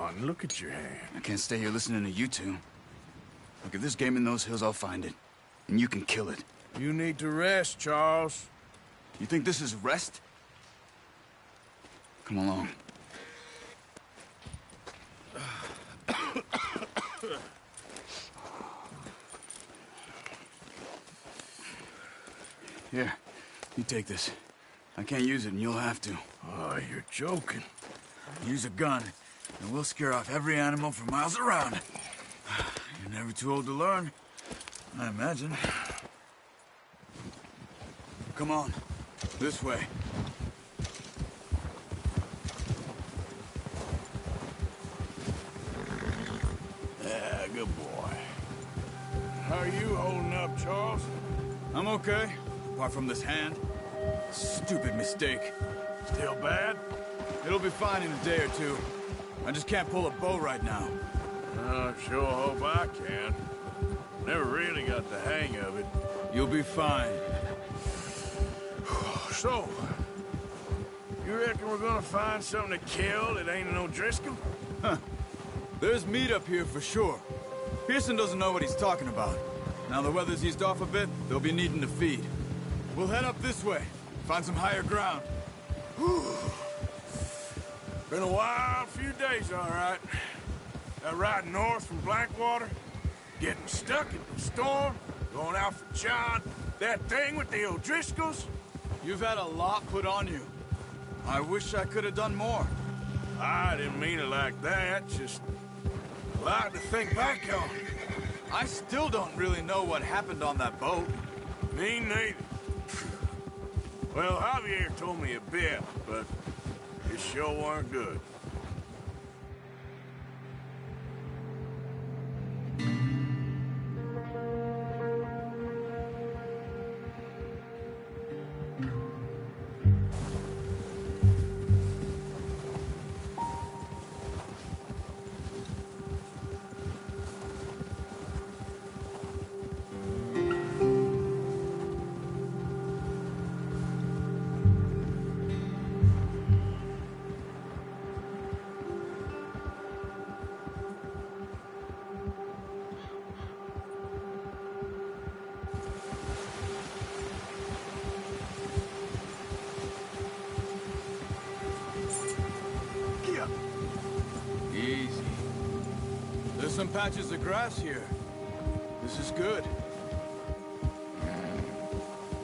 on, look at your hand. I can't stay here listening to you two. Look, if there's game in those hills, I'll find it. And you can kill it. You need to rest, Charles. You think this is rest? Come along. Here, you take this. I can't use it, and you'll have to. Oh, you're joking. Use a gun, and we'll scare off every animal for miles around. You're never too old to learn, I imagine. Come on, this way. Yeah, good boy. How are you holding up, Charles? I'm okay, apart from this hand. Stupid mistake. Still bad? It'll be fine in a day or two. I just can't pull a bow right now. I sure hope I can. Never really got the hang of it. You'll be fine. So, you reckon we're gonna find something to kill that ain't an O'Driscoll? Huh. There's meat up here for sure. Pearson doesn't know what he's talking about. Now the weather's eased off a bit, they'll be needing to feed. We'll head up this way, find some higher ground. Been a wild few days, all right. That ride north from Blackwater, getting stuck in the storm, going out for John, that thing with the O'Driscolls. You've had a lot put on you. I wish I could have done more. I didn't mean it like that, just a lot to think back on. I still don't really know what happened on that boat. Me neither. Well, Javier told me a bit, but it sure weren't good. Easy. There's some patches of grass here. This is good.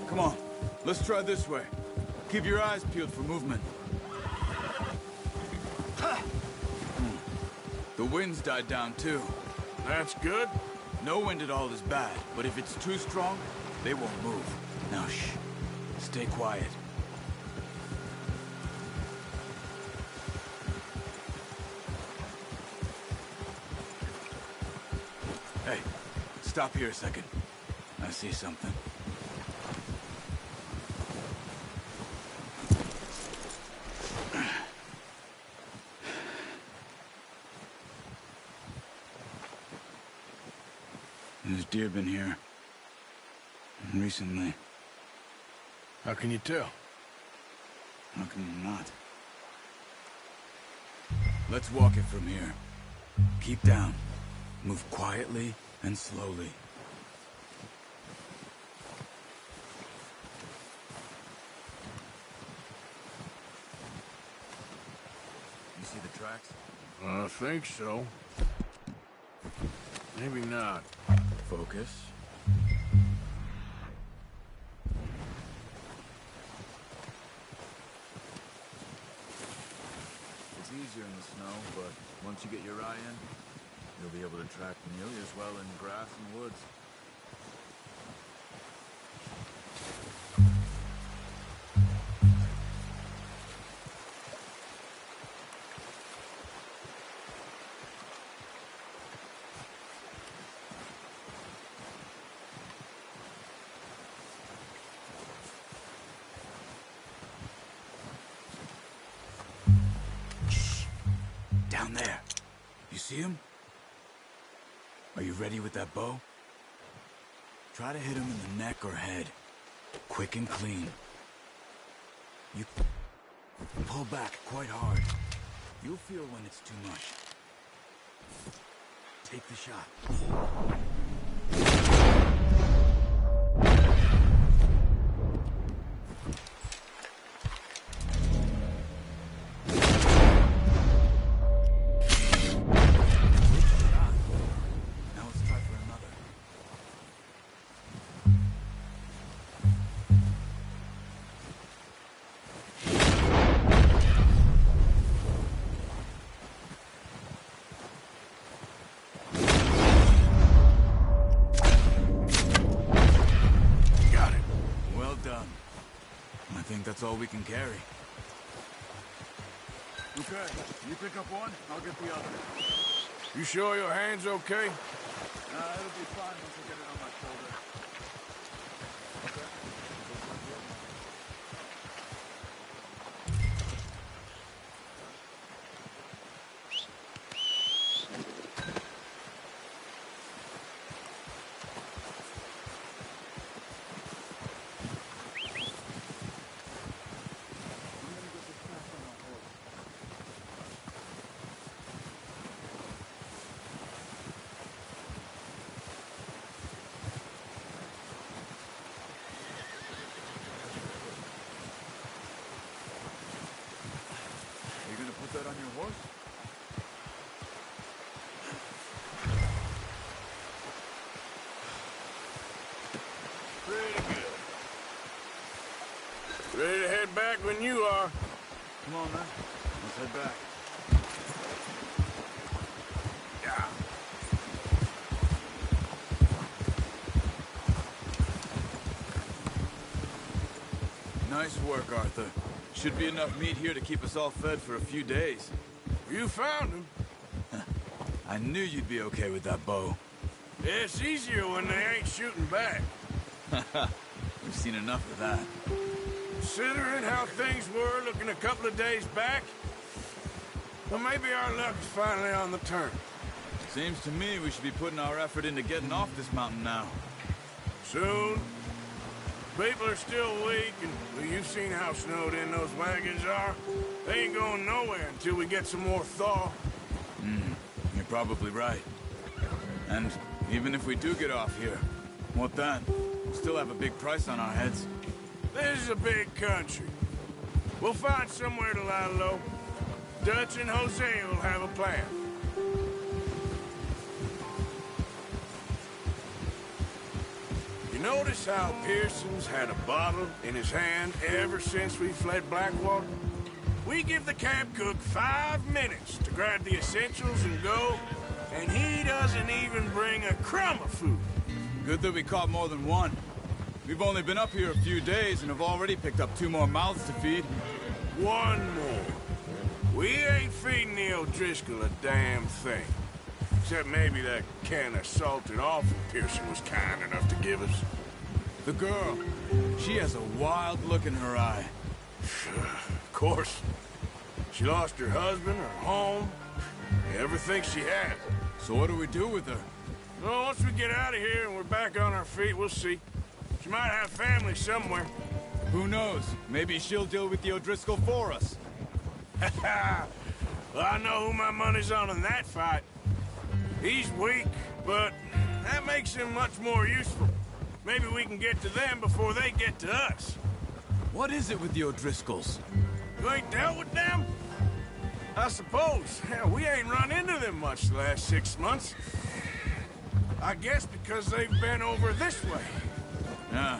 Come on, let's try this way. Keep your eyes peeled for movement. The wind's died down too. That's good. No wind at all is bad, but if it's too strong, they won't move. Now shh, stay quiet. Hey, stop here a second. I see something. There's deer been here. Recently. How can you tell? How can you not? Let's walk it from here. Keep down. Move quietly and slowly. You see the tracks? I think so. Maybe not. Focus. It's easier in the snow, but once you get your eye in, you'll be able to track nearly as well in grass and woods. Down there. You see him? Are you ready with that bow? Try to hit him in the neck or head. Quick and clean. You pull back quite hard. You'll feel when it's too much. Take the shot. Now let's try for another. I think that's all we can carry. Okay, you pick up one, I'll get the other. You sure your hand's okay? It'll be fine once I get it on my shoulder. Put that on your horse? Pretty good. Ready to head back when you are. Come on, man. Let's head back. Yeah. Nice work, Arthur. Should be enough meat here to keep us all fed for a few days. You found him. I knew you'd be okay with that bow. It's easier when they ain't shooting back. We've seen enough of that. Considering how things were looking a couple of days back, well, maybe our luck is finally on the turn. Seems to me we should be putting our effort into getting off this mountain now. Soon. People are still weak, and well, you've seen how snowed in those wagons are. They ain't going nowhere until we get some more thaw. You're probably right. And even if we do get off here, what then? We'll still have a big price on our heads. This is a big country. We'll find somewhere to lie low. Dutch and Hosea will have a plan. You notice how Pearson's had a bottle in his hand ever since we fled Blackwater? We give the camp cook 5 minutes to grab the essentials and go, and he doesn't even bring a crumb of food. Good that we caught more than one. We've only been up here a few days and have already picked up 2 more mouths to feed. One more. We ain't feeding the O'Driscoll a damn thing. Except maybe that can of salted offal Pearson was kind enough to give us. The girl, she has a wild look in her eye. Of course. She lost her husband, her home, everything she had. So what do we do with her? Well, once we get out of here and we're back on our feet, we'll see. She might have family somewhere. Who knows? Maybe she'll deal with the O'Driscoll for us. Well, I know who my money's on in that fight. He's weak, but that makes him much more useful. Maybe we can get to them before they get to us. What is it with the O'Driscolls? You ain't dealt with them? I suppose. Hell, we ain't run into them much the last 6 months. I guess because they've been over this way. Yeah.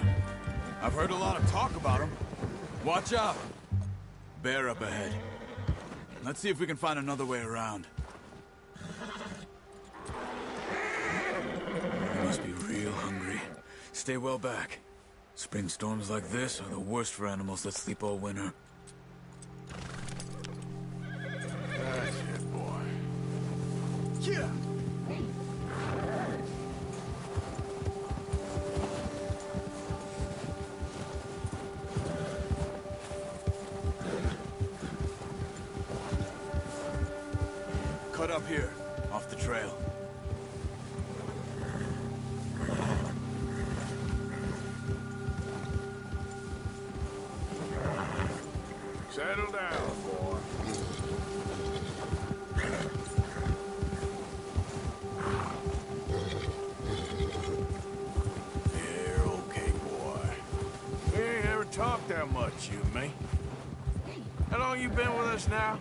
I've heard a lot of talk about them. Watch out. Bear up ahead. Let's see if we can find another way around. They must be real hungry. Stay well back. Spring storms like this are the worst for animals that sleep all winter. That's it, boy. Yeah! Cut up here, off the trail. Settle down, boy. long you been with us now?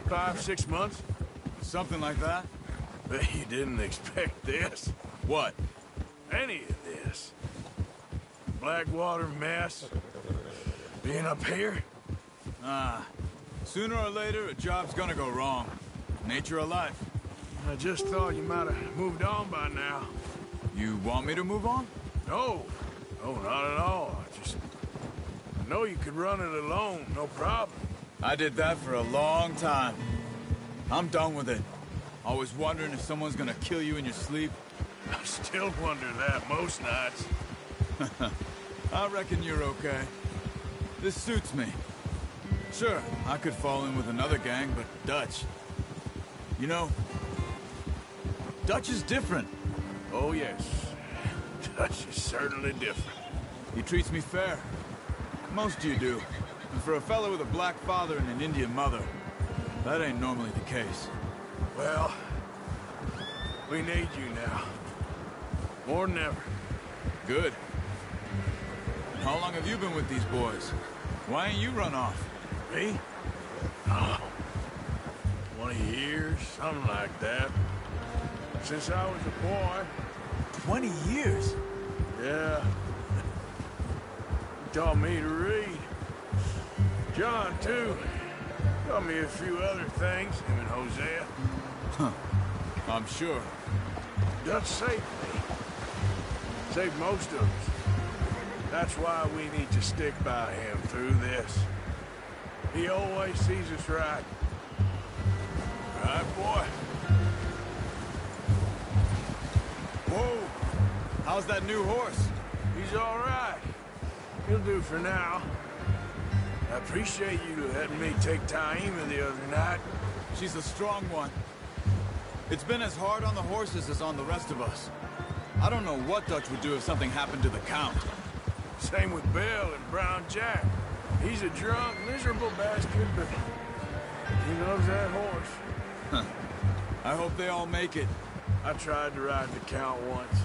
5, 6 months? Something like that? Bet you didn't expect this. What? Any of this. Blackwater mess. Being up here? Sooner or later, a job's gonna go wrong. Nature of life. I just thought you might have moved on by now. You want me to move on? No. No, not at all. I know you could run it alone, no problem. I did that for a long time. I'm done with it. Always wondering if someone's gonna kill you in your sleep. I still wonder that most nights. I reckon you're okay. This suits me. Sure, I could fall in with another gang, but Dutch... You know, Dutch is different. Oh, yes. Dutch is certainly different. He treats me fair. Most of you do. And for a fella with a black father and an Indian mother, that ain't normally the case. Well, we need you now. More than ever. Good. And how long have you been with these boys? Why ain't you run off? Me? Oh, 20 years, something like that. Since I was a boy. 20 years? Yeah. He taught me to read. John, too. Taught me a few other things, him and Hosea. Huh. I'm sure. Dutch saved me. Saved most of us. That's why we need to stick by him through this. He always sees us right. Right, boy? Whoa! How's that new horse? He's all right. He'll do for now. I appreciate you letting me take Taima the other night. She's a strong one. It's been as hard on the horses as on the rest of us. I don't know what Dutch would do if something happened to the Count. Same with Bill and Brown Jack. He's a drunk, miserable bastard, but he loves that horse. Huh. I hope they all make it. I tried to ride the Count once.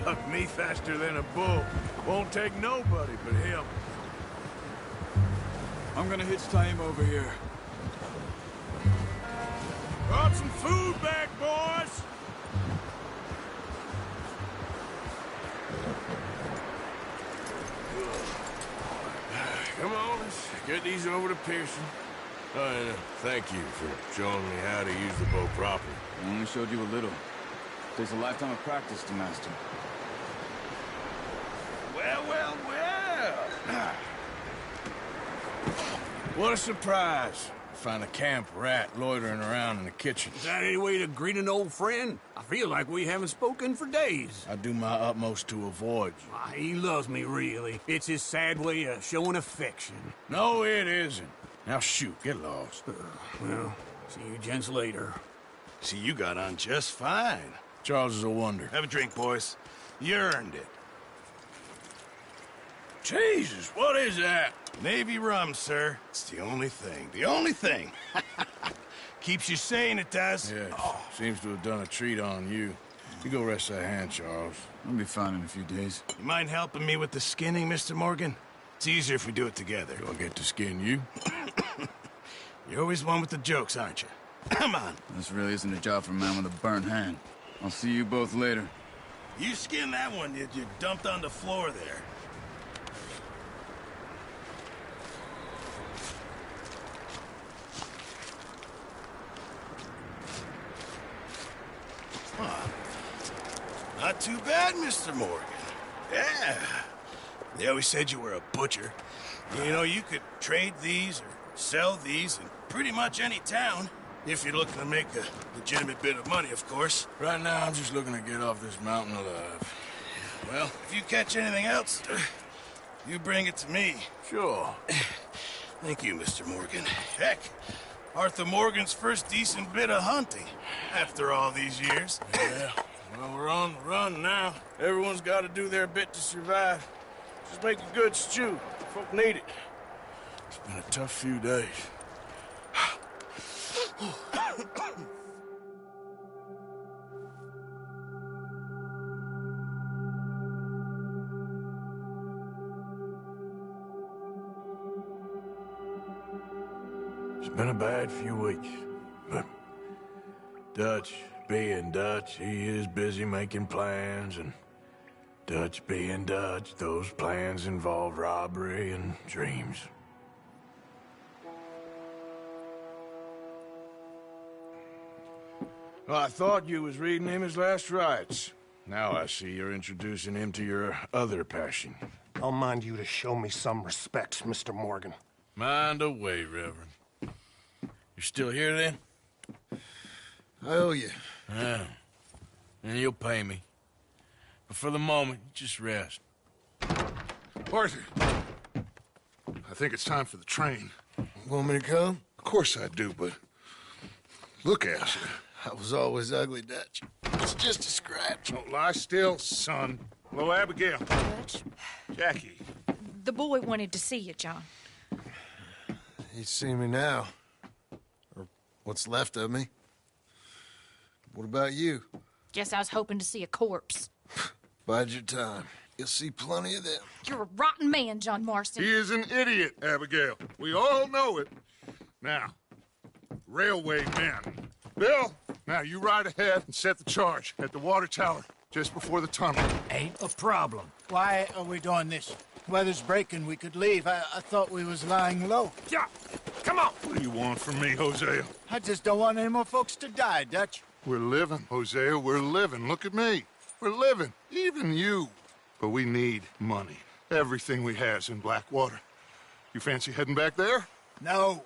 Bucked me faster than a bull. Won't take nobody but him. I'm gonna hitch Taima over here. Brought some food back, boys! Come on, let's get these over to Pearson. And thank you for showing me how to use the bow properly. I only showed you a little. Takes a lifetime of practice to master. Well, well, well! What a surprise. Find a camp rat loitering around in the kitchen. Is that any way to greet an old friend? I feel like we haven't spoken for days. I do my utmost to avoid you. Ah, he loves me, really. It's his sad way of showing affection. No, it isn't. Now shoot, get lost. Well, see you gents later. See, you got on just fine. Charles is a wonder. Have a drink, boys. You earned it. Jesus, what is that? Navy rum, sir. It's the only thing. The only thing. Keeps you sane, it does. Yes, seems to have done a treat on you. You go rest that hand, Charles. I'll be fine in a few days. You mind helping me with the skinning, Mr. Morgan? It's easier if we do it together. Do I get to skin you? You're always one with the jokes, aren't you? Come on. This really isn't a job for a man with a burnt hand. I'll see you both later. You skinned that one you dumped on the floor there. Not too bad, Mr. Morgan. Yeah. They always said you were a butcher. You know, you could trade these or sell these in pretty much any town. If you're looking to make a legitimate bit of money, of course. Right now, I'm just looking to get off this mountain alive. Well, if you catch anything else, you bring it to me. Sure. Thank you, Mr. Morgan. Heck, Arthur Morgan's first decent bit of hunting after all these years. Yeah. Well, we're on the run now. Everyone's got to do their bit to survive. Just make a good stew. Folk need it. It's been a tough few days. Been a bad few weeks, but Dutch being Dutch, he is busy making plans, and Dutch being Dutch, those plans involve robbery and dreams. Well, I thought you was reading him his last rites. Now I see you're introducing him to your other passion. I'll mind you to show me some respect, Mr. Morgan. Mind away, Reverend. You still here, then? I owe you. Yeah. And you'll pay me. But for the moment, just rest. Arthur, I think it's time for the train. Want me to come? Of course I do, but look at you. I was always ugly, Dutch. It's just a scratch. Don't lie still, son. Hello, Abigail. Dutch, Jackie. the boy wanted to see you, John. He'd see me now. Or what's left of me. What about you? Guess I was hoping to see a corpse. Bide your time. You'll see plenty of them. You're a rotten man, John Marston. He is an idiot, Abigail. We all know it. Now, railway men. Bill, now you ride ahead and set the charge at the water tower just before the tunnel. Ain't a problem. Why are we doing this? Weather's breaking. We could leave. I thought we was lying low. Yeah, come on. What do you want from me, Hosea? I just don't want any more folks to die, Dutch. We're living, Hosea. We're living. Look at me. We're living. Even you. But we need money. Everything we has in Blackwater. You fancy heading back there? No.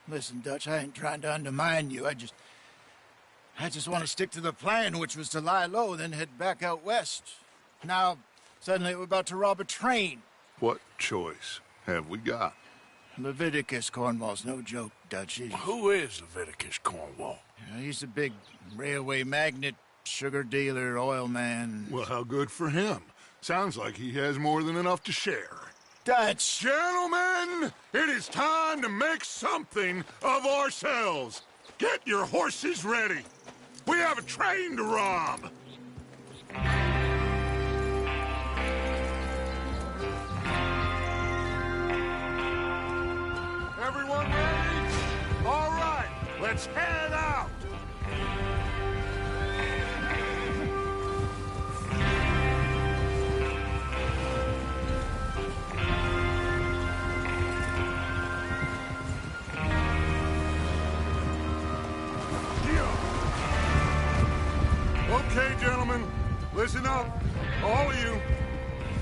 Listen, Dutch, I ain't trying to undermine you. I just want to stick to the plan, which was to lie low, then head back out west. Now, suddenly we're about to rob a train. What choice have we got? Leviticus Cornwall's no joke, Dutch. Who is Leviticus Cornwall? He's a big railway magnate, sugar dealer, oil man. Well, how good for him. Sounds like he has more than enough to share. Dutch! Gentlemen, it is time to make something of ourselves. Get your horses ready. We have a train to rob. Everyone ready? All right, let's head out. Okay, gentlemen, listen up, all of you.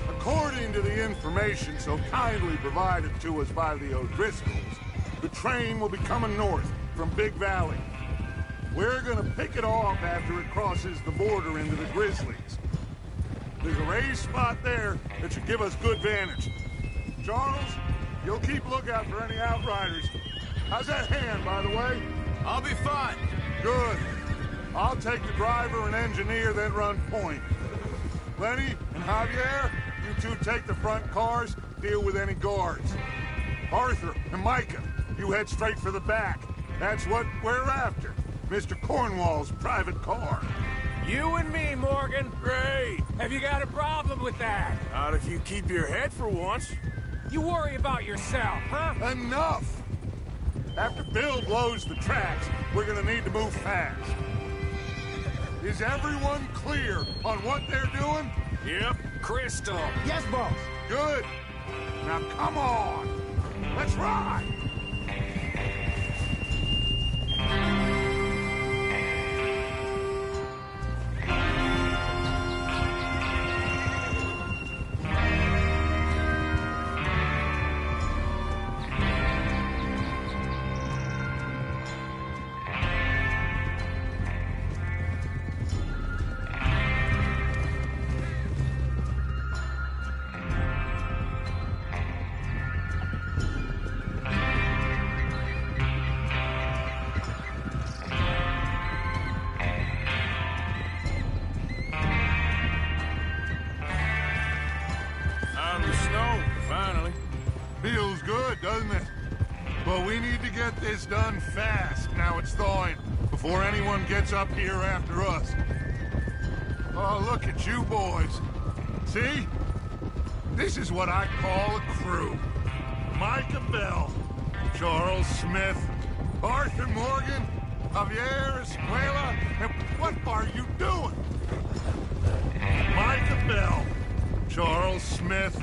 According to the information so kindly provided to us by the O'Driscolls, the train will be coming north from Big Valley. We're gonna pick it off after it crosses the border into the Grizzlies. There's a raised spot there that should give us good vantage. Charles, you'll keep lookout for any outriders. How's that hand, by the way? I'll be fine. Good. I'll take the driver and engineer, then run point. Lenny and Javier, you two take the front cars, deal with any guards. Arthur and Micah, you head straight for the back. That's what we're after. Mr. Cornwall's private car. You and me, Morgan. Great. Have you got a problem with that? Not if you keep your head for once. You worry about yourself, huh? Enough! After Bill blows the tracks, we're gonna need to move fast. Is everyone clear on what they're doing? Yep. Crystal. Yes, boss. Good. Now come on. Let's ride. Feels good, doesn't it? But we need to get this done fast, now it's thawing, before anyone gets up here after us. Oh, look at you boys. See? This is what I call a crew. Micah Bell, Charles Smith, Arthur Morgan, Javier Escuela, and what are you doing? Micah Bell, Charles Smith,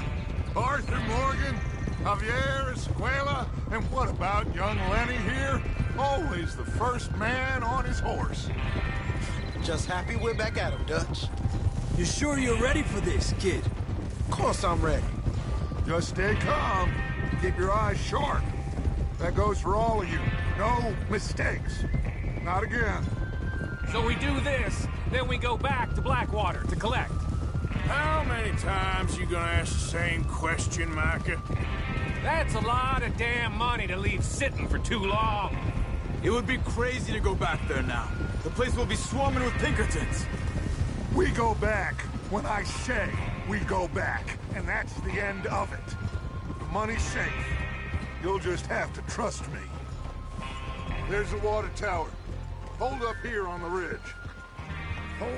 Arthur Morgan, Javier Escuela, and what about young Lenny here? Always the first man on his horse. Just happy we're back at him, Dutch. You sure you're ready for this, kid? Of course I'm ready. Just stay calm. Keep your eyes sharp. That goes for all of you. No mistakes. Not again. So we do this, then we go back to Blackwater to collect. How many times you gonna ask the same question, Micah? That's a lot of damn money to leave sitting for too long. It would be crazy to go back there now. The place will be swarming with Pinkertons. We go back when I say we go back, and that's the end of it. The money's safe. You'll just have to trust me. There's the water tower. Hold up here on the ridge. Hold.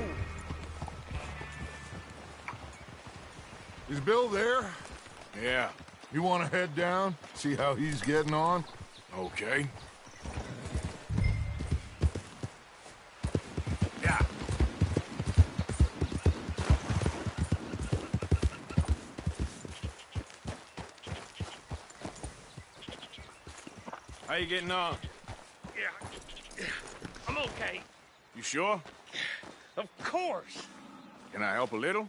Is Bill there? Yeah. You want to head down, see how he's getting on? Okay. Yeah. How you getting on? Yeah. I'm okay. You sure? Of course. Can I help a little?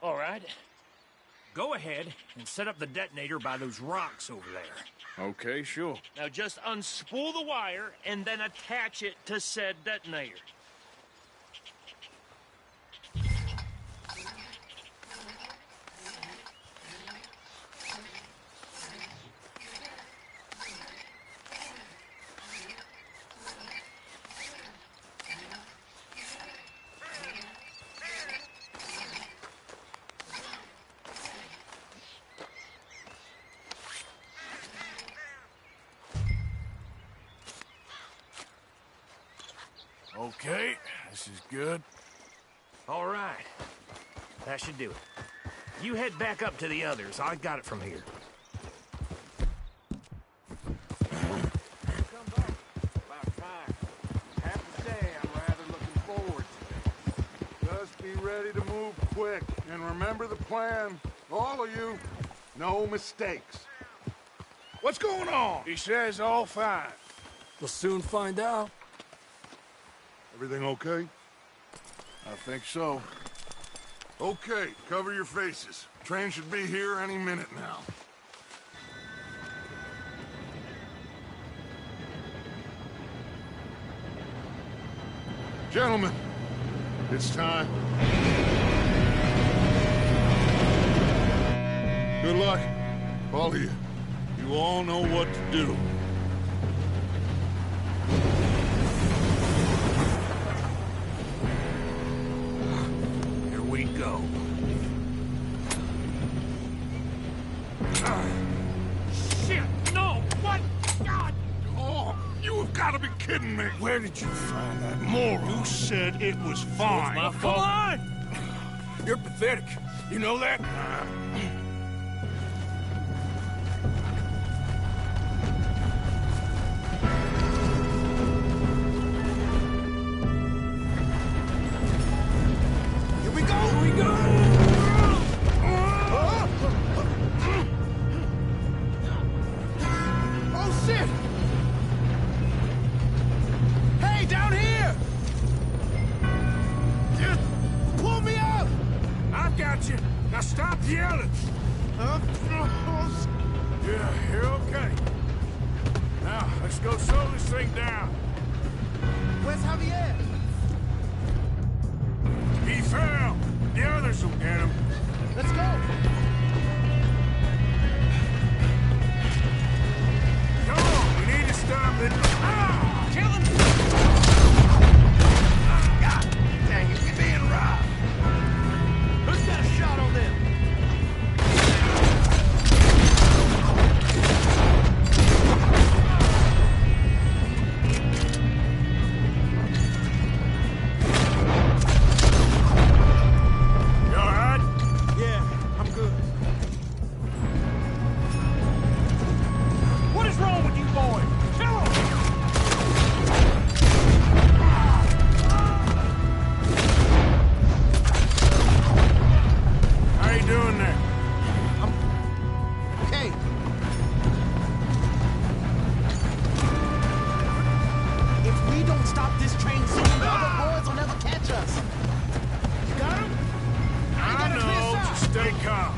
All right. Go ahead and set up the detonator by those rocks over there. Okay, sure. Now just unspool the wire and then attach it to said detonator. Okay, this is good. All right. That should do it. You head back up to the others. I got it from here. Come back. About time. Have to say, I'm rather looking forward to it. Just be ready to move quick. And remember the plan. All of you, no mistakes. What's going on? He says all fine. We'll soon find out. Everything okay? I think so. Okay, cover your faces. Train should be here any minute now. Gentlemen, it's time. Good luck, all of you. You all know what to do. We go. Shit! No! What? God! Oh, you have got to be kidding me! Where did you find that moron? You said it was fine. My fault. Come on! You're pathetic. You know that? Now stop yelling! Yeah, you're okay. Now, let's go slow this thing down. Where's Javier? He fell. The others will get him. Let's go. Come on, we need to stop it. Ah! Kill him! God dang it, we're being robbed. Who's got a shot on them? stop this train soon, the other boys will never catch us. You got him? I know. Just stay calm.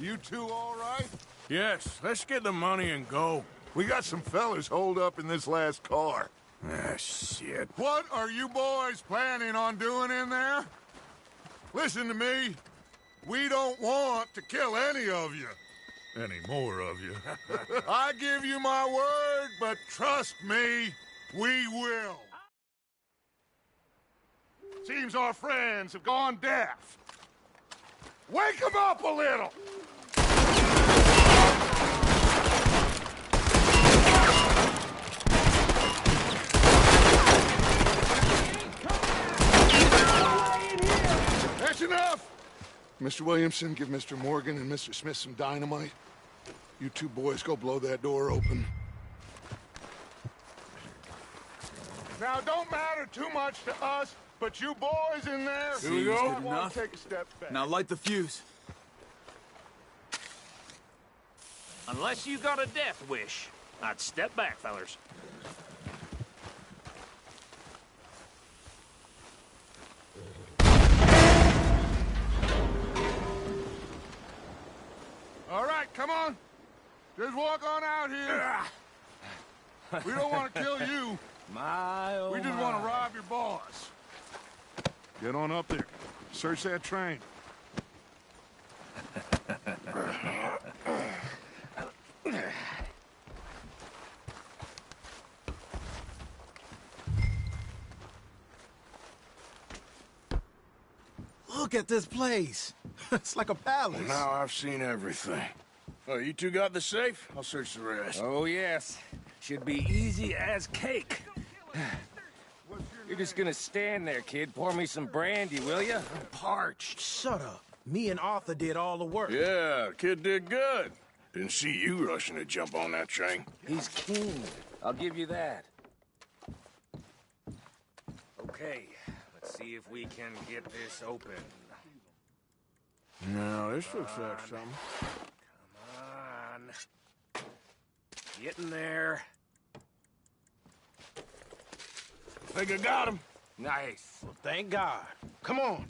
You two all right? Yes, let's get the money and go. We got some fellas holed up in this last car. Ah, shit. What are you boys planning on doing in there? Listen to me. We don't want to kill any of you. Any more of you. I give you my word, but trust me, we will. Seems our friends have gone deaf. Wake them up a little! That's enough! Mr. Williamson, give Mr. Morgan and Mr. Smith some dynamite. You two boys go blow that door open. Now, don't matter too much to us, but you boys in there... Here we go. Good enough. Take a step back. Now light the fuse. Unless you got a death wish, I'd step back, fellers. All right, come on. Just walk on out here. We don't want to kill you. We just want to rob your boss. Get on up there. Search that train. Look at this place. It's like a palace. Well, now I've seen everything. Oh, you two got the safe? I'll search the rest. Oh, yes. Should be easy as cake. You're just gonna stand there, kid. Pour me some brandy, will you? I'm parched. Shut up. Me and Arthur did all the work. Yeah, kid did good. Didn't see you rushing to jump on that train. He's keen. I'll give you that. Okay, let's see if we can get this open. No, this looks like something. Come on. Getting there. Think I got him. Nice. Well, thank God. Come on.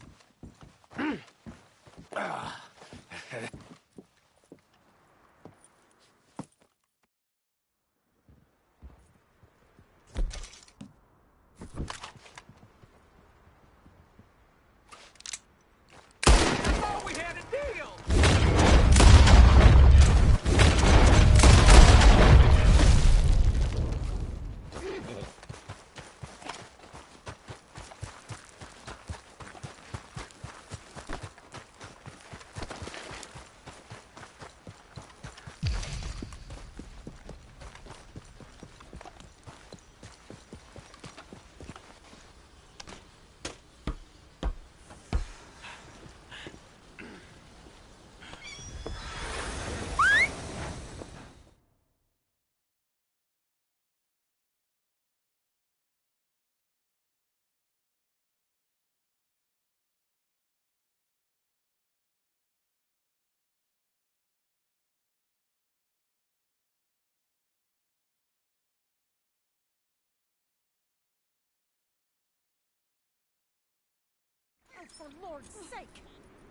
For Lord's sake,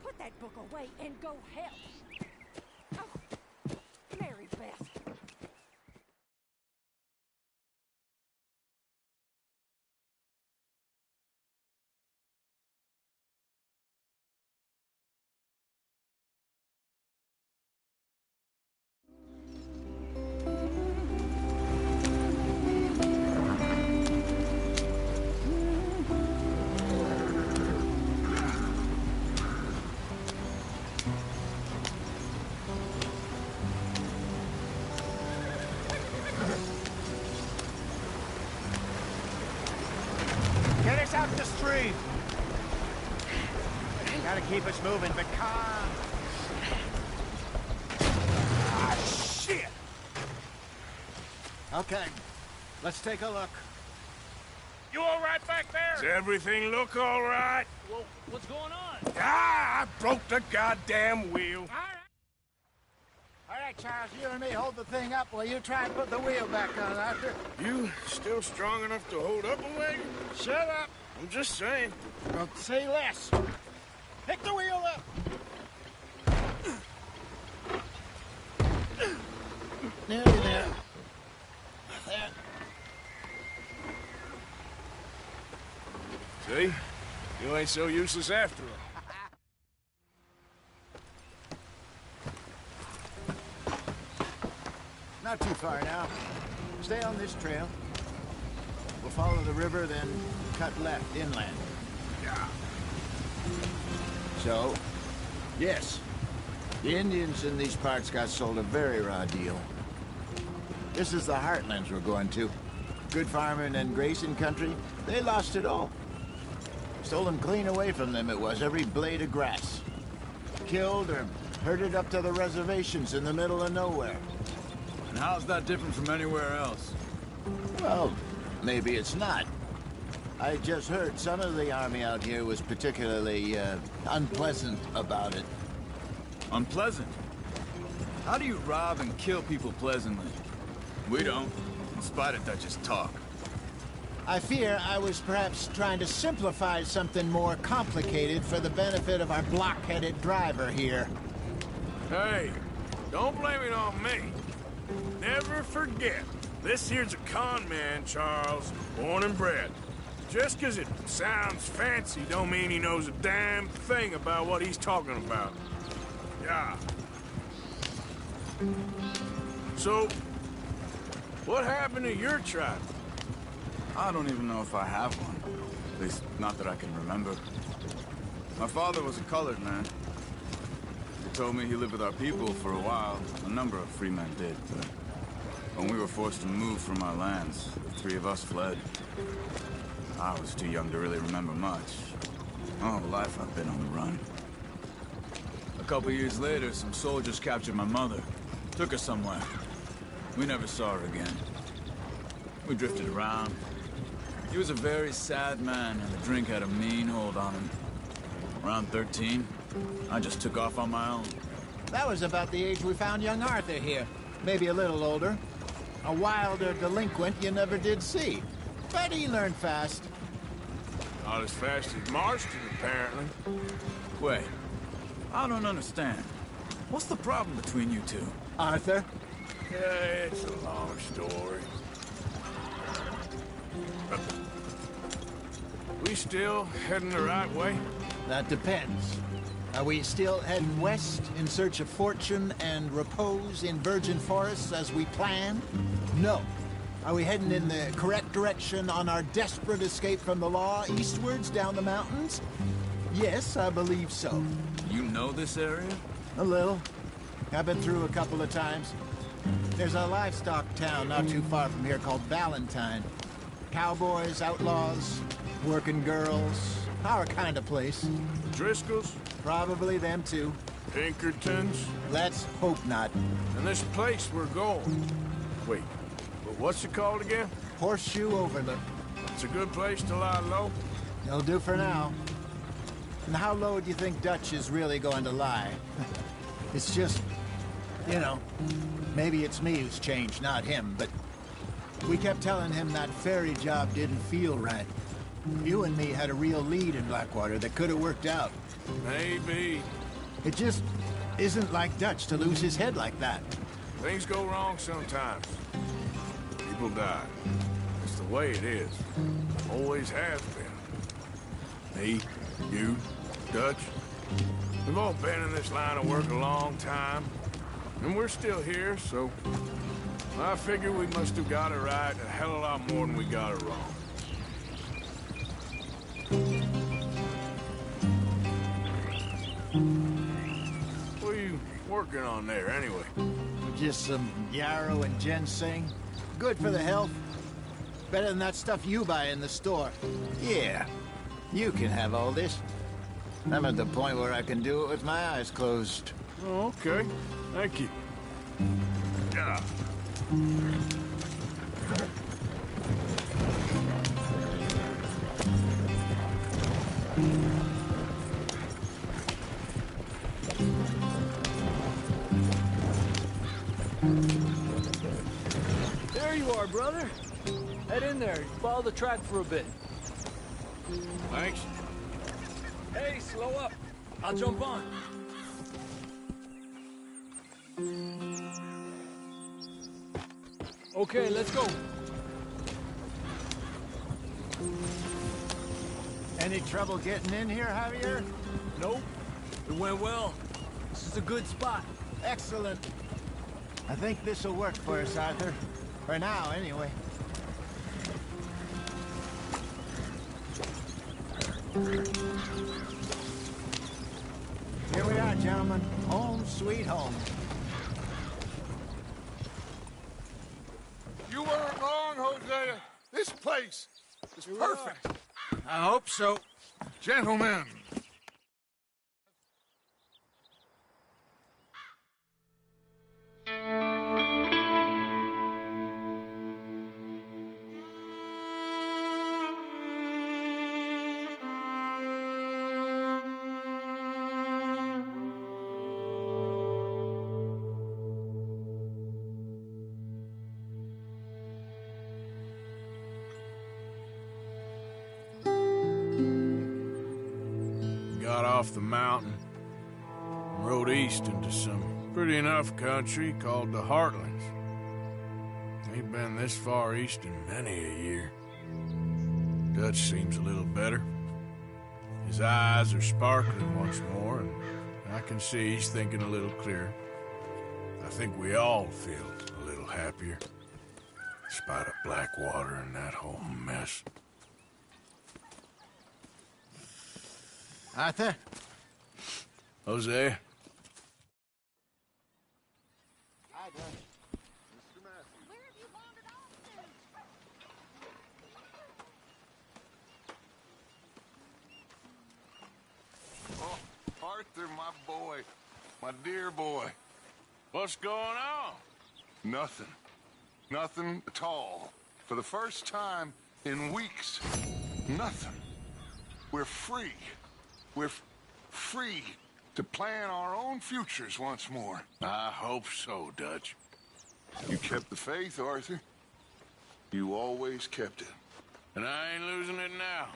put that book away and go help. Oh, Mary Beth. Get us out the stream. Gotta keep us moving, but calm. Ah, shit! Okay, let's take a look. You all right back there? Does everything look all right? Well, what's going on? Ah, I broke the goddamn wheel. All right, Charles, you and me hold the thing up while you try and put the wheel back on, Arthur. You still strong enough to hold up a wagon? Shut up. I'm just saying. Don't say less. Pick the wheel up. Nearly there. There. See? You ain't so useless after all. Not too far now. Stay on this trail. We'll follow the river, then cut left inland. Yeah. So, yes, the Indians in these parts got sold a very raw deal. This is the heartlands we're going to. Good farming and grazing country, they lost it all. Stolen clean away from them it was, every blade of grass. Killed or herded up to the reservations in the middle of nowhere. And how's that different from anywhere else? Well, maybe it's not. I just heard some of the army out here was particularly, unpleasant about it. Unpleasant? How do you rob and kill people pleasantly? We don't, in spite of Dutch's talk. I fear I was perhaps trying to simplify something more complicated for the benefit of our block-headed driver here. Hey, don't blame it on me. Never forget, this here's a con man, Charles, born and bred. Just 'cause it sounds fancy don't mean he knows a damn thing about what he's talking about. Yeah. So, what happened to your tribe? I don't even know if I have one. At least, not that I can remember. My father was a colored man. He told me he lived with our people for a while. A number of free men did, but when we were forced to move from our lands, the three of us fled. I was too young to really remember much. All life I've been on the run. A couple years later, some soldiers captured my mother. Took her somewhere. We never saw her again. We drifted around. He was a very sad man, and the drink had a mean hold on him. Around 13, I just took off on my own. That was about the age we found young Arthur here. Maybe a little older. A wilder delinquent you never did see. But he learned fast. Not as fast as Marston, apparently. Wait, I don't understand. What's the problem between you two? Arthur? Yeah, it's a long story. We still heading the right way? That depends. Are we still heading west in search of fortune and repose in virgin forests as we planned? No. Are we heading in the correct direction on our desperate escape from the law eastwards down the mountains? Yes, I believe so. You know this area? A little. I've been through a couple of times. There's a livestock town not too far from here called Valentine. Cowboys, outlaws, working girls, our kind of place. Driscolls? Probably them too. Pinkertons? Let's hope not. And this place we're going. Wait, but what's it called again? Horseshoe Overlook. It's a good place to lie low? It'll do for now. And how low do you think Dutch is really going to lie? It's just, you know, maybe it's me who's changed, not him, but we kept telling him that ferry job didn't feel right. You and me had a real lead in Blackwater that could have worked out. Maybe. It just isn't like Dutch to lose his head like that. Things go wrong sometimes. People die. It's the way it is. Always has been. Me, you, Dutch. We've all been in this line of work a long time. And we're still here, so... I figure we must have got it right a hell of a lot more than we got it wrong. What are you working on there, anyway? Just some yarrow and ginseng. Good for the health. Better than that stuff you buy in the store. Yeah, you can have all this. I'm at the point where I can do it with my eyes closed. Oh, okay. Thank you. Yeah. There you are, brother. Head in there. Follow the track for a bit. Thanks. Hey, slow up. I'll jump on. Okay, let's go. Any trouble getting in here, Javier? Nope. It went well. This is a good spot. Excellent. I think this'll work for us, Arthur. For now, anyway. Here we are, gentlemen. Home sweet home. You weren't wrong, Hosea. This place is perfect. I hope so. Gentlemen. Got off the mountain and rode east into some pretty enough country called the Heartlands. Ain't been this far east in many a year. Dutch seems a little better. His eyes are sparkling once more, and I can see he's thinking a little clearer. I think we all feel a little happier, in spite of Blackwater and that whole mess. Arthur? Hosea? Hi, Dutch. Oh, Arthur, my boy. My dear boy. What's going on? Nothing. Nothing at all. For the first time in weeks, nothing. We're free. We're free to plan our own futures once more. I hope so, Dutch. You kept the faith, Arthur. You always kept it. And I ain't losing it now.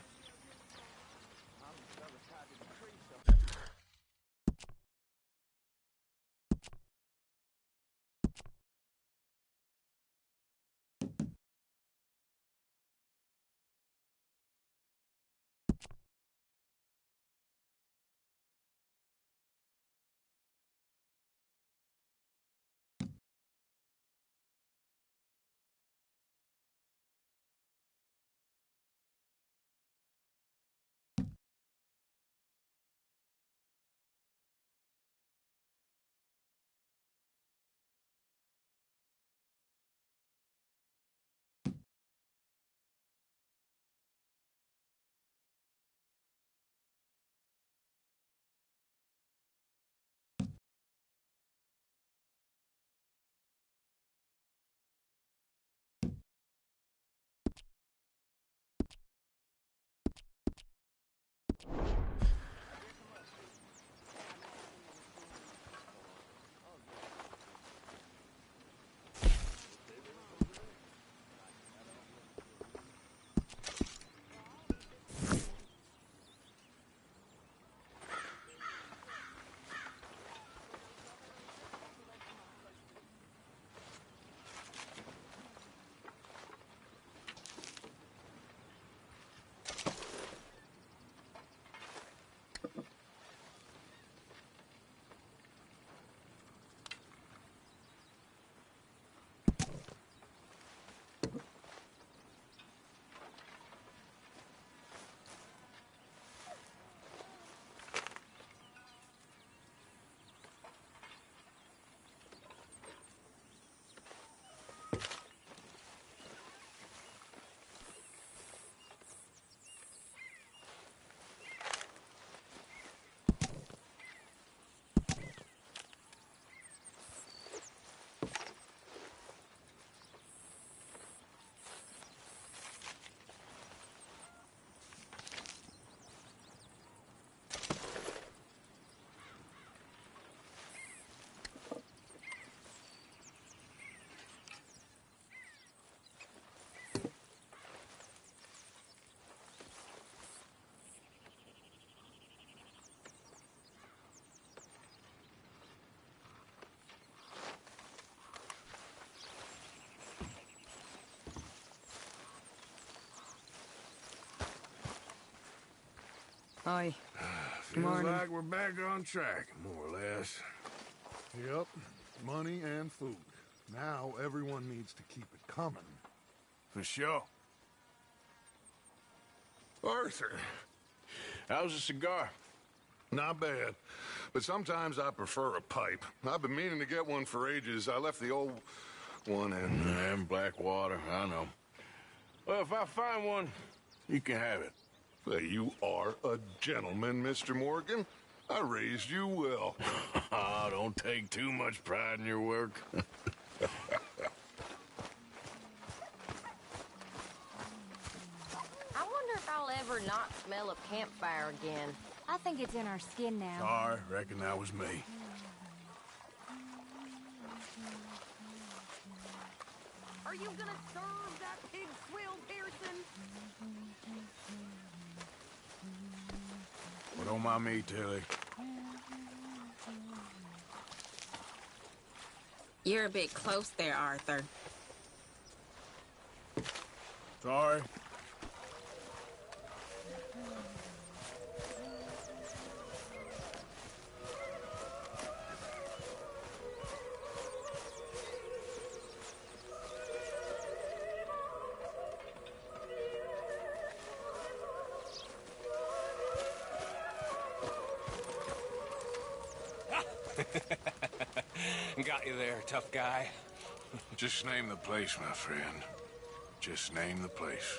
Hi. Feels morning. like we're back on track, more or less. Yep, money and food. Now everyone needs to keep it coming. For sure. Arthur, how's a cigar? Not bad, but sometimes I prefer a pipe. I've been meaning to get one for ages. I left the old one in Blackwater, I know. Well, if I find one, you can have it. Hey, you are a gentleman, Mr. Morgan. I raised you well. Oh, don't take too much pride in your work. I wonder if I'll ever not smell a campfire again. I think it's in our skin now. Sorry, reckon that was me. Are you gonna serve that pig swill, Pearson? Well, don't mind me, Tilly. You're a bit close there, Arthur. Sorry. Got you there, tough guy. Just name the place, my friend. Just name the place.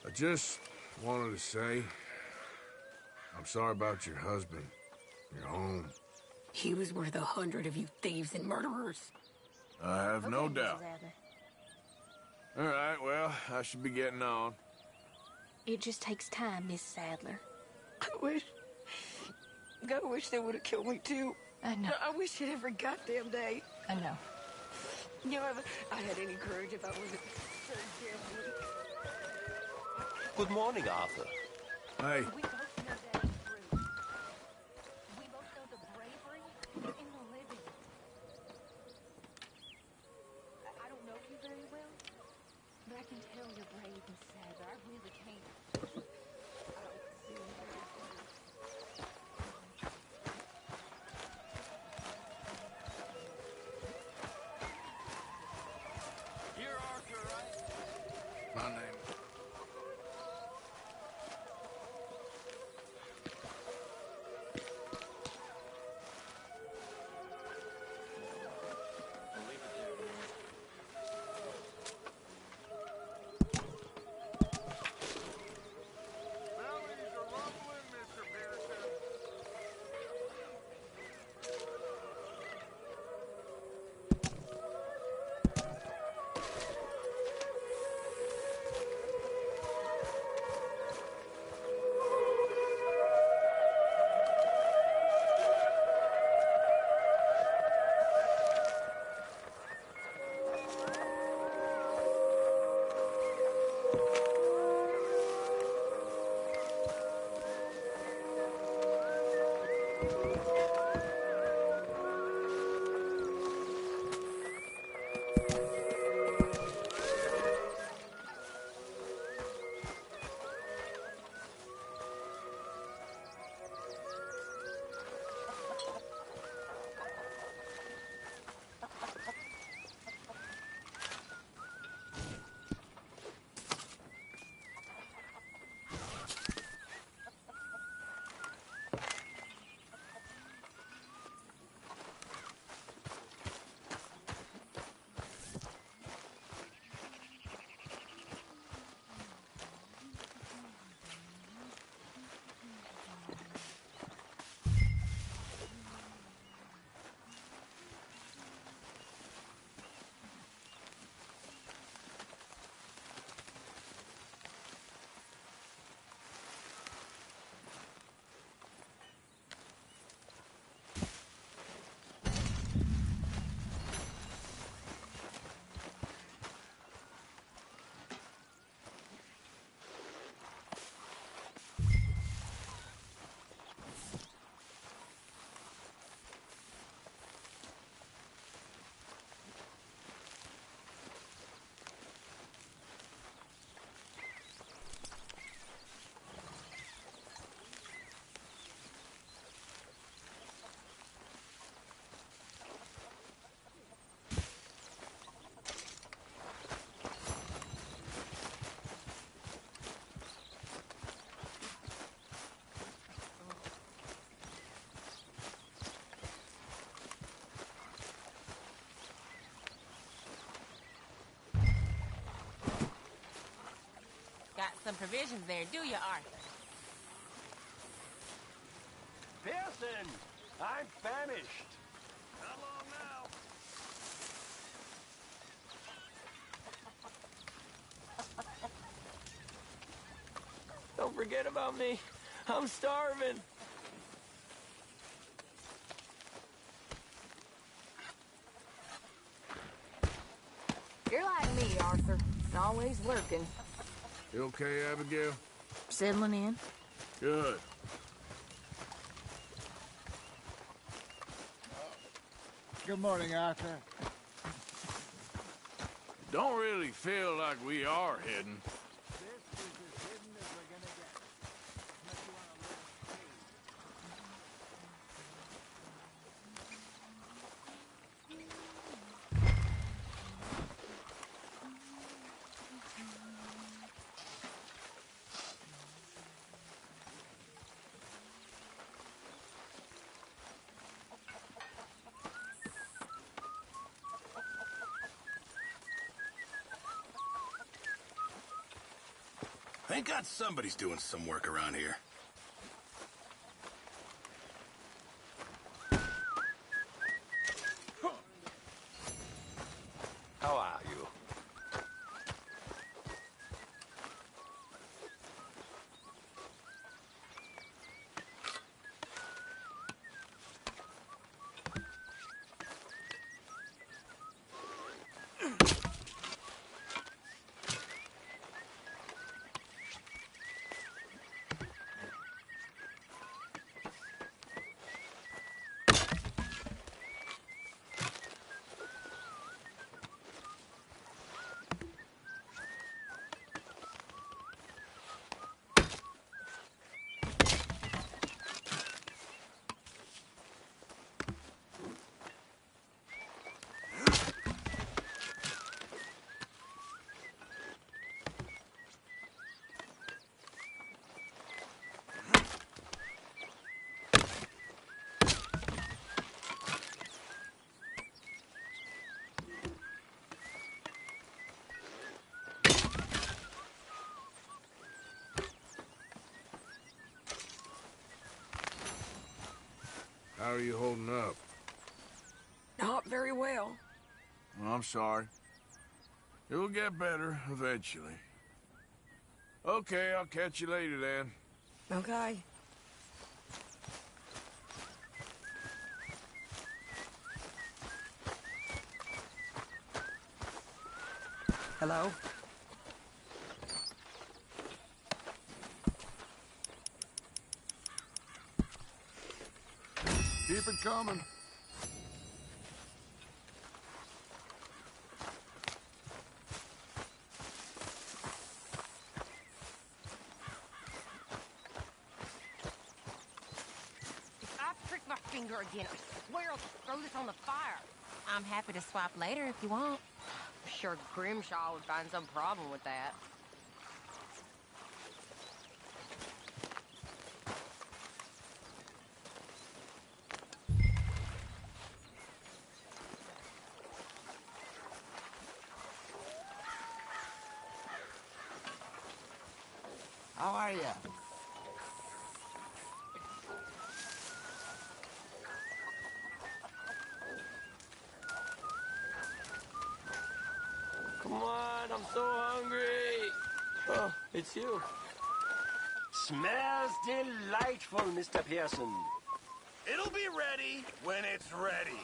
I just wanted to say, I'm sorry about your husband, your home. He was worth 100 of you thieves and murderers. I have no doubt. All right, well, I should be getting on. It just takes time, Miss Sadler. I wish they would have killed me too. I know. I wish it every goddamn day. I know. You know, if I had any courage if I wasn't so damn weak. Good morning, Arthur. Hey. We both know that is true. We both know the bravery in the living. I don't know you very well, but I can tell you're brave and sad. I really can. I don't see you very well. You're Arthur, right? My name. Bellies are rumbling, Mr. Pearson. some provisions there, do you, Arthur? Pearson, I'm famished. How long now? Don't forget about me. I'm starving. You're like me, Arthur. Always working. You okay, Abigail? Settling in. Good. Good morning, Arthur. Don't really feel like we are heading. Thank God somebody's doing some work around here. How are you? How are you holding up? Not very well. Well, I'm sorry. It'll get better eventually. Okay, I'll catch you later then. Okay. Hello? Keep it coming. If I prick my finger again, I swear I'll throw this on the fire. I'm happy to swap later if you want. I'm sure Grimshaw would find some problem with that. How are you? Come on, I'm so hungry. Oh, it's you. Smells delightful, Mr. Pearson. It'll be ready when it's ready.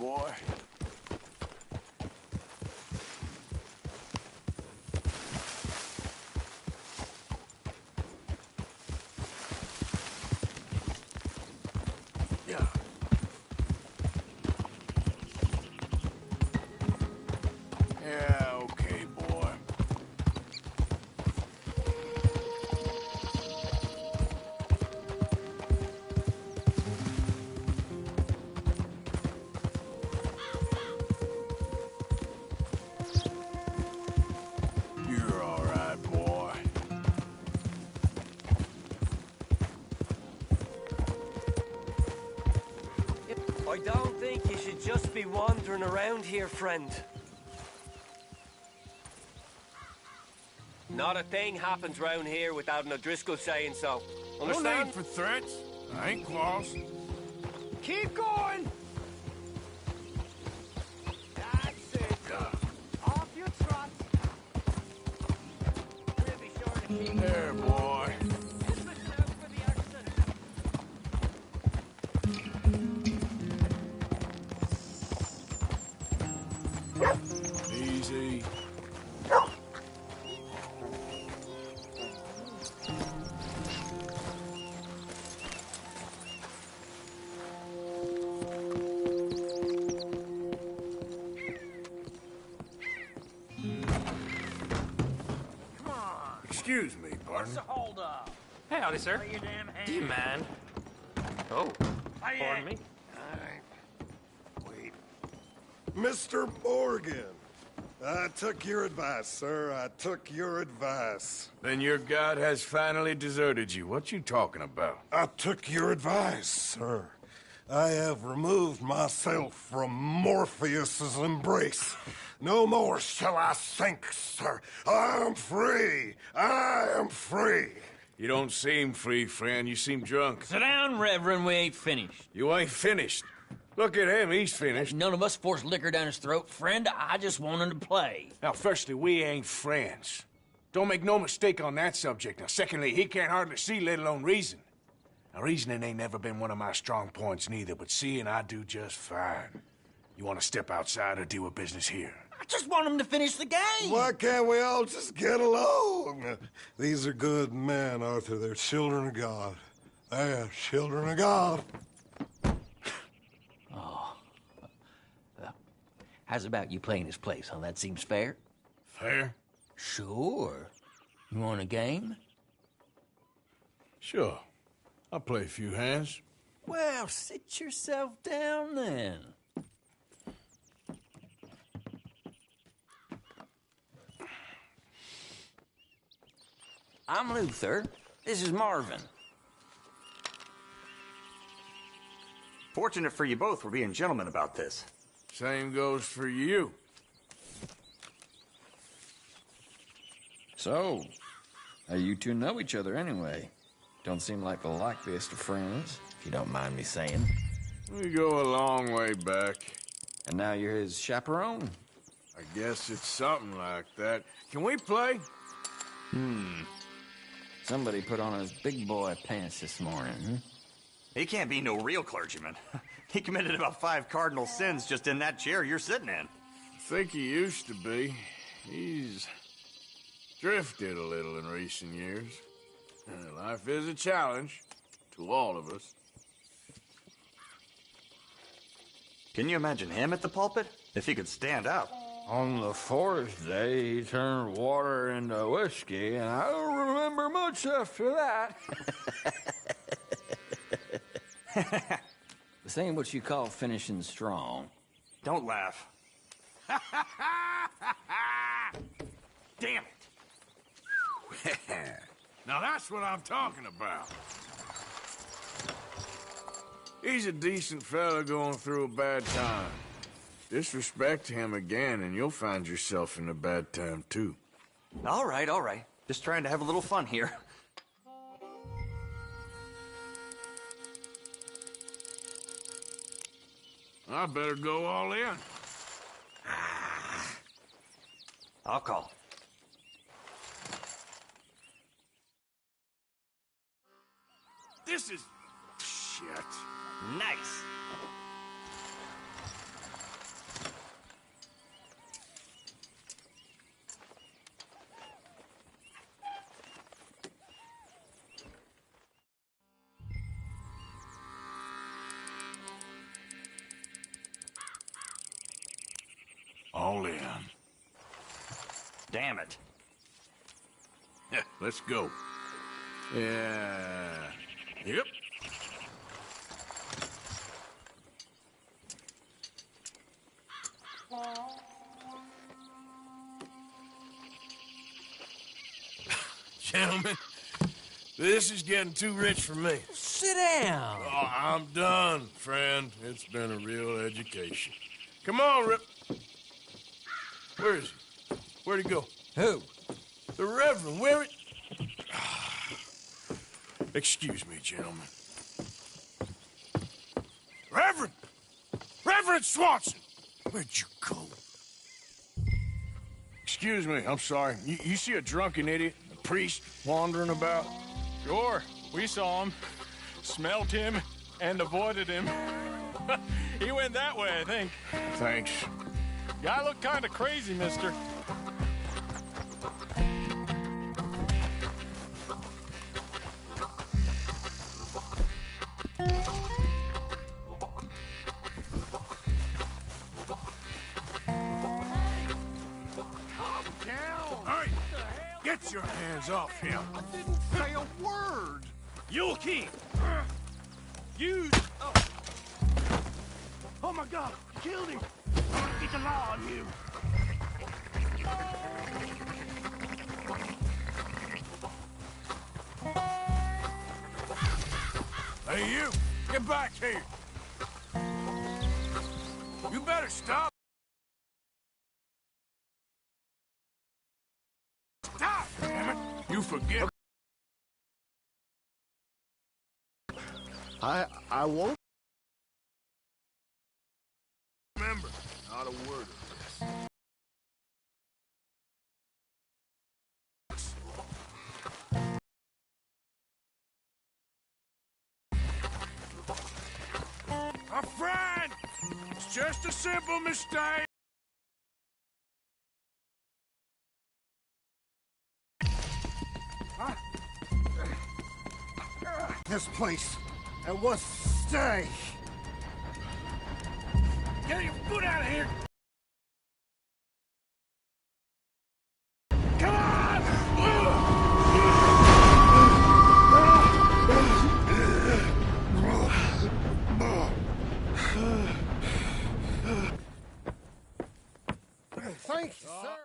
boy. Yeah. Yeah, okay, boy. You're all right, boy. I don't think you should just be wandering around here, friend. Not a thing happens round here without an O'Driscoll saying so. No Understand? need for threats. I ain't Claus. Keep going! That's it. Off you trot. We'll be sure to keep There, boy. Easy. Excuse me, pardon. Hold up. Hey, howdy, sir. Lay your damn hand. Do you mind? Oh, pardon me. Mr. Morgan, I took your advice, sir. I took your advice. Then your god has finally deserted you. What you talking about? I took your advice, sir. I have removed myself from Morpheus's embrace. No more shall I sink, sir. I am free. I am free. You don't seem free, friend. You seem drunk. Sit down, Reverend. We ain't finished. You ain't finished. Look at him. He's finished. None of us forced liquor down his throat. Friend, I just want him to play. Now, firstly, we ain't friends. Don't make no mistake on that subject. Now, secondly, he can't hardly see, let alone reason. Now, reasoning ain't never been one of my strong points neither, but seeing I do just fine. You want to step outside or deal with business here? I just want him to finish the game. Why can't we all just get along? These are good men, Arthur. They're children of God. They're children of God. How's about you playing his place, huh? That seems fair? Fair? Sure. You want a game? Sure. I'll play a few hands. Well, sit yourself down then. I'm Luther. This is Marvin. Fortunate for you both for being gentlemen about this. Same goes for you. So, how you two know each other anyway? Don't seem like the likeliest of friends, if you don't mind me saying. We go a long way back. And now you're his chaperone? I guess it's something like that. Can we play? Somebody put on his big boy pants this morning, huh? He can't be no real clergyman. He committed about 5 cardinal sins just in that chair you're sitting in. I think he used to be. He's drifted a little in recent years. Life is a challenge to all of us. Can you imagine him at the pulpit? If he could stand up. On the 4th day, he turned water into whiskey, and I don't remember much after that. This ain't what you call finishing strong. Don't laugh. Damn it. Now that's what I'm talking about. He's a decent fella going through a bad time. Disrespect him again, and you'll find yourself in a bad time, too. All right, all right. Just trying to have a little fun here. I better go all in. I'll call. This is... shit. Nice. Damn it. Yeah, let's go. Yeah. Yep. Gentlemen, this is getting too rich for me. Sit down. Oh, I'm done, friend. It's been a real education. Come on, Rip. Where is he? Where'd he go? Who? The Reverend. Where it? Excuse me, gentlemen. Reverend! Reverend Swanson! Where'd you go? Excuse me, I'm sorry. You see a drunken idiot, a priest, wandering about? Sure. We saw him, smelt him, and avoided him. He went that way, I think. Thanks. Guy looked kind of crazy, mister. Get your hands off him. I didn't say a word. You'll keep. You... Oh my God, you killed him. Get the law on you. Hey, you! Get back here! You better stop! Stop! Damn it! You forget. I won't. Remember, not a word of this. My friend! It's just a simple mistake! This place, and won't stay. Get your foot out of here! Thank you, sir.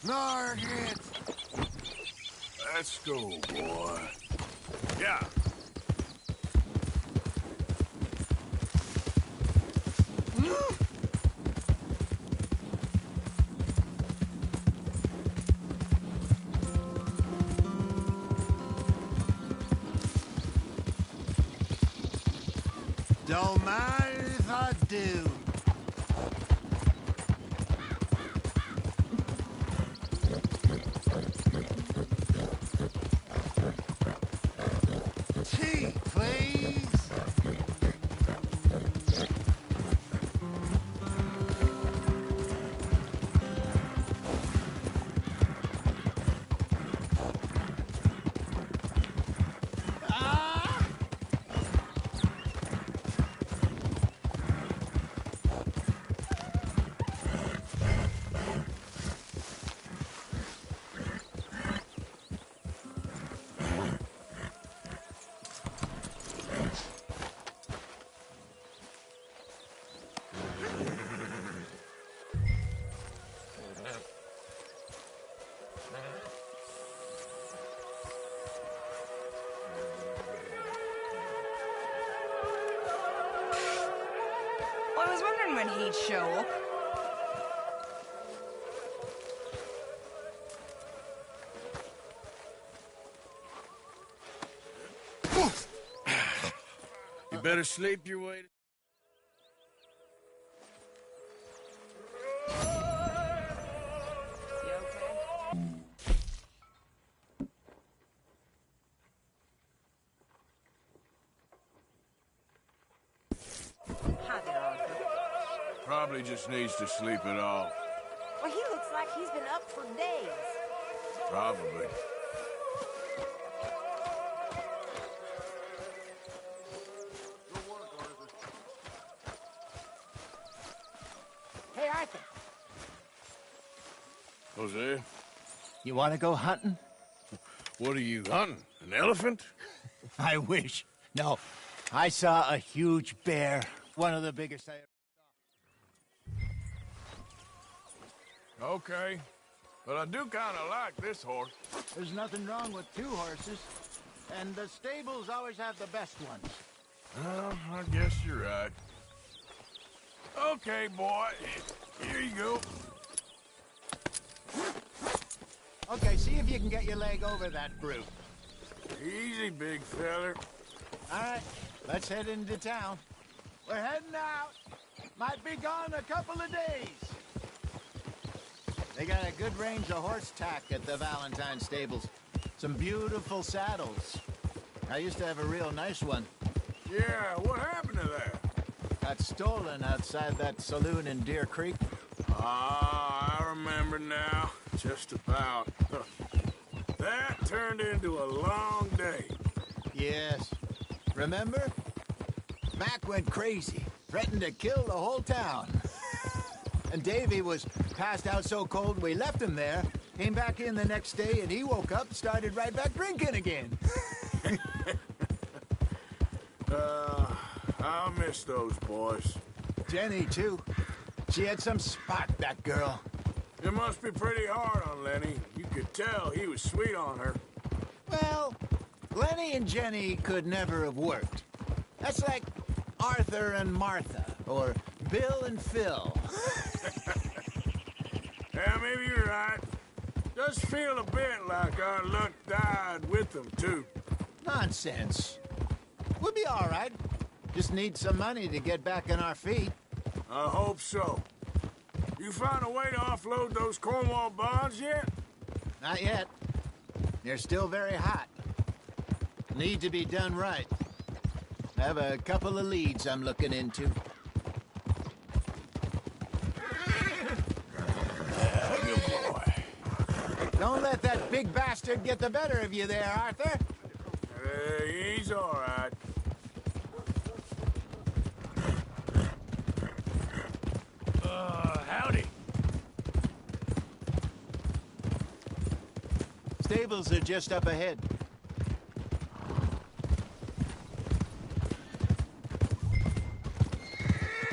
Nargit! Let's go, boy. Yeah. Don't mind if I do. Tea, please. Well, I was wondering when he'd show up. You better sleep your way to... Probably just needs to sleep it off. Well, he looks like he's been up for days. Probably. Arthur! Jose? You want to go hunting? What are you hunting? An elephant? I wish. No, I saw a huge bear. One of the biggest I ever saw. Okay. But I do kind of like this horse. There's nothing wrong with 2 horses. And the stables always have the best ones. Well, I guess you're right. Okay, boy. Here you go. Okay, see if you can get your leg over that brute. Easy, big feller. All right, let's head into town. We're heading out. Might be gone a couple of days. They got a good range of horse tack at the Valentine stables. Some beautiful saddles. I used to have a real nice one. Yeah, what happened to that? Got stolen outside that saloon in Deer Creek. Ah, I remember now. Just about. That turned into a long day. Yes. Remember? Mac went crazy, threatened to kill the whole town. And Davy was passed out so cold we left him there, came back in the next day, and he woke up and started right back drinking again. I'll miss those boys. Jenny, too. She had some spot, that girl. It must be pretty hard on Lenny. You could tell he was sweet on her. Well, Lenny and Jenny could never have worked. That's like Arthur and Martha, or Bill and Phil. Yeah, maybe you're right. Does feel a bit like our luck died with them, too. Nonsense. We'll be all right. Just need some money to get back on our feet. I hope so. You found a way to offload those Cornwall bonds yet? Not yet. They're still very hot. Need to be done right. I have a couple of leads I'm looking into. Good boy. Don't let that big bastard get the better of you there, Arthur. He's all right. Howdy. Stables are just up ahead.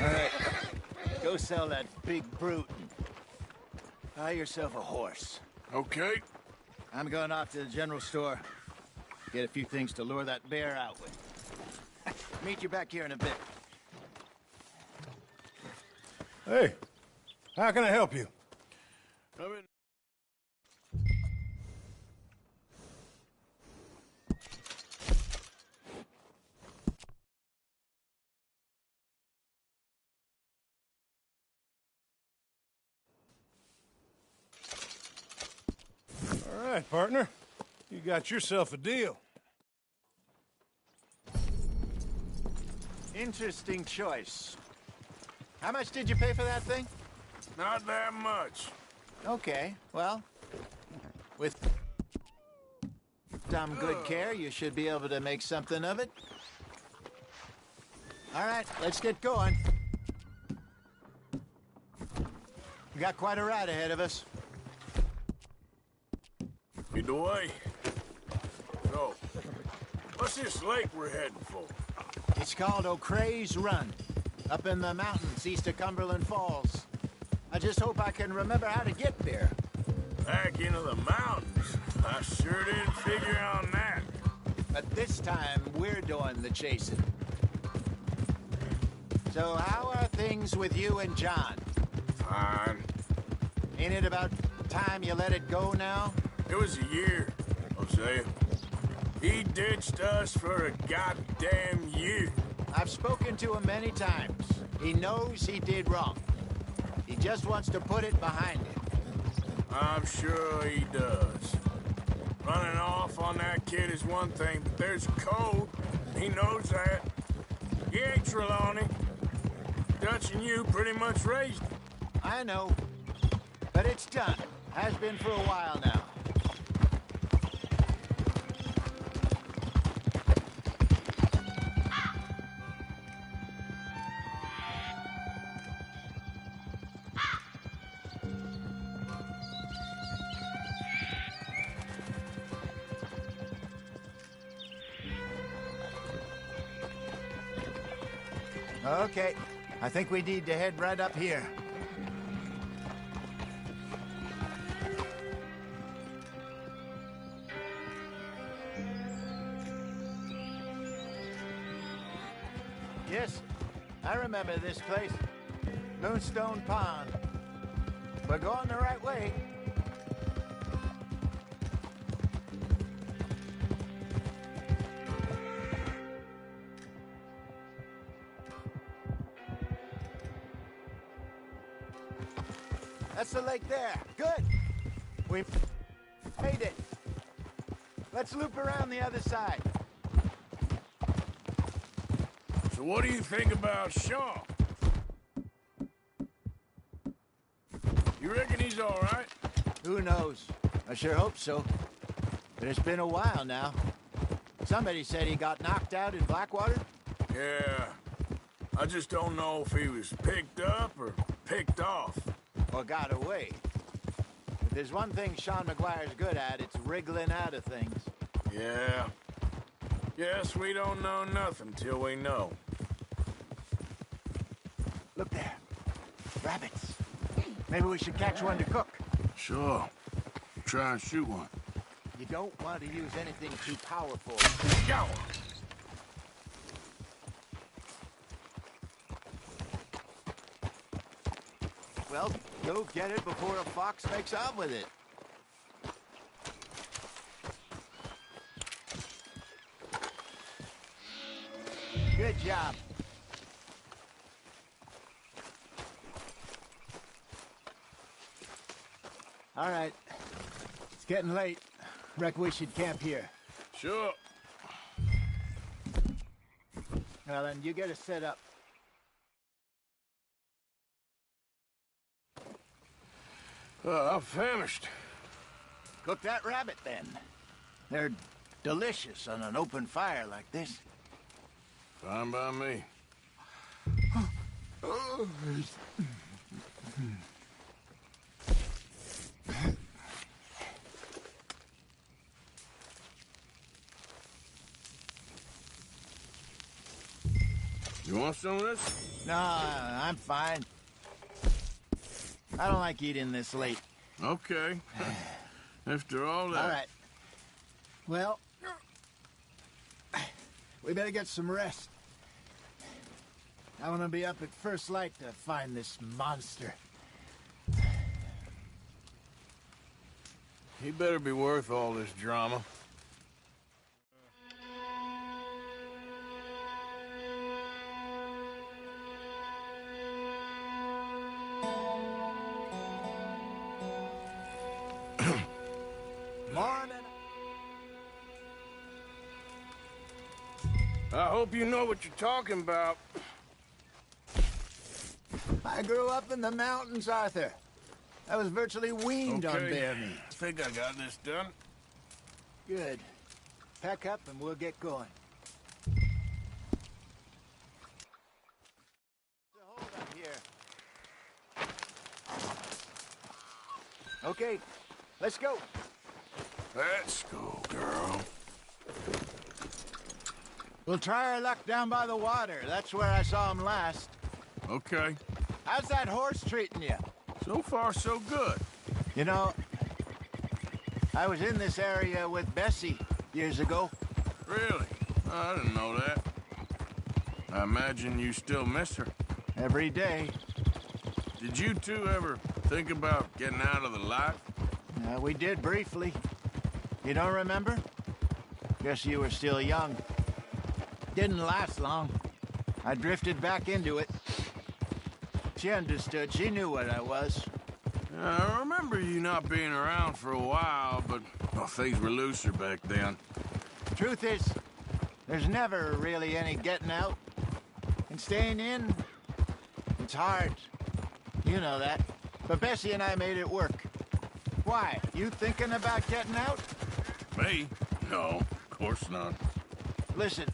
All right, go sell that big brute. Buy yourself a horse. Okay. I'm going off to the general store. Get a few things to lure that bear out with. Meet you back here in a bit. Hey, how can I help you? Come in. All right, partner. You got yourself a deal. Interesting choice. How much did you pay for that thing? Not that much. Okay, well, with some good care, you should be able to make something of it. All right, let's get going. We got quite a ride ahead of us. Lead the way. So, what's this lake we're heading for? It's called O'Creagh's Run, up in the mountains east of Cumberland Falls. I just hope I can remember how to get there. Back into the mountains? I sure didn't figure on that. But this time, we're doing the chasing. So how are things with you and John? Fine. Ain't it about time you let it go now? It was a year, Hosea. He ditched us for a goddamn year. I've spoken to him many times. He knows he did wrong. He just wants to put it behind him. I'm sure he does. Running off on that kid is one thing, but there's a code. He knows that. He ain't Trelawney. Dutch and you pretty much raised him. I know. But it's done. Has been for a while now. Okay, I think we need to head right up here. Yes, I remember this place. Moonstone Pond. We're going the right way. That's the lake there. Good. We made it. Let's loop around the other side. So what do you think about Shaw? You reckon he's all right? Who knows? I sure hope so. But it's been a while now. Somebody said he got knocked out in Blackwater? Yeah. I just don't know if he was picked up or picked off. Or got away. If there's one thing Sean McGuire's good at, it's wriggling out of things. Yeah. Yes, we don't know nothing till we know. Look there. Rabbits. Maybe we should catch one to cook. Sure. Try and shoot one. You don't want to use anything too powerful. Go! Well, go get it before a fox makes off with it. Good job. All right. It's getting late. Reckon we should camp here. Sure. Well, then you get us set up. I'm famished. Cook that rabbit, then. They're delicious on an open fire like this. Fine by me. You want some of this? No, I'm fine. I don't like eating this late. Okay. After all that. All right. Well, we better get some rest. I want to be up at first light to find this monster. He better be worth all this drama. I hope you know what you're talking about. I grew up in the mountains, Arthur. I was virtually weaned on bear meat. I think I got this done. Good. Pack up and we'll get going. Hold up here. Okay, let's go. Let's go, girl. We'll try our luck down by the water. That's where I saw him last. Okay. How's that horse treating you? So far, so good. You know, I was in this area with Bessie years ago. Really? I didn't know that. I imagine you still miss her. Every day. Did you two ever think about getting out of the life? We did briefly. You don't remember? Guess you were still young. Didn't last long. I drifted back into it. She understood. She knew what I was. I remember you not being around for a while, but well, things were looser back then. Truth is, there's never really any getting out. And staying in, it's hard. You know that. But Bessie and I made it work. Why? You thinking about getting out? Me? No, of course not. Listen,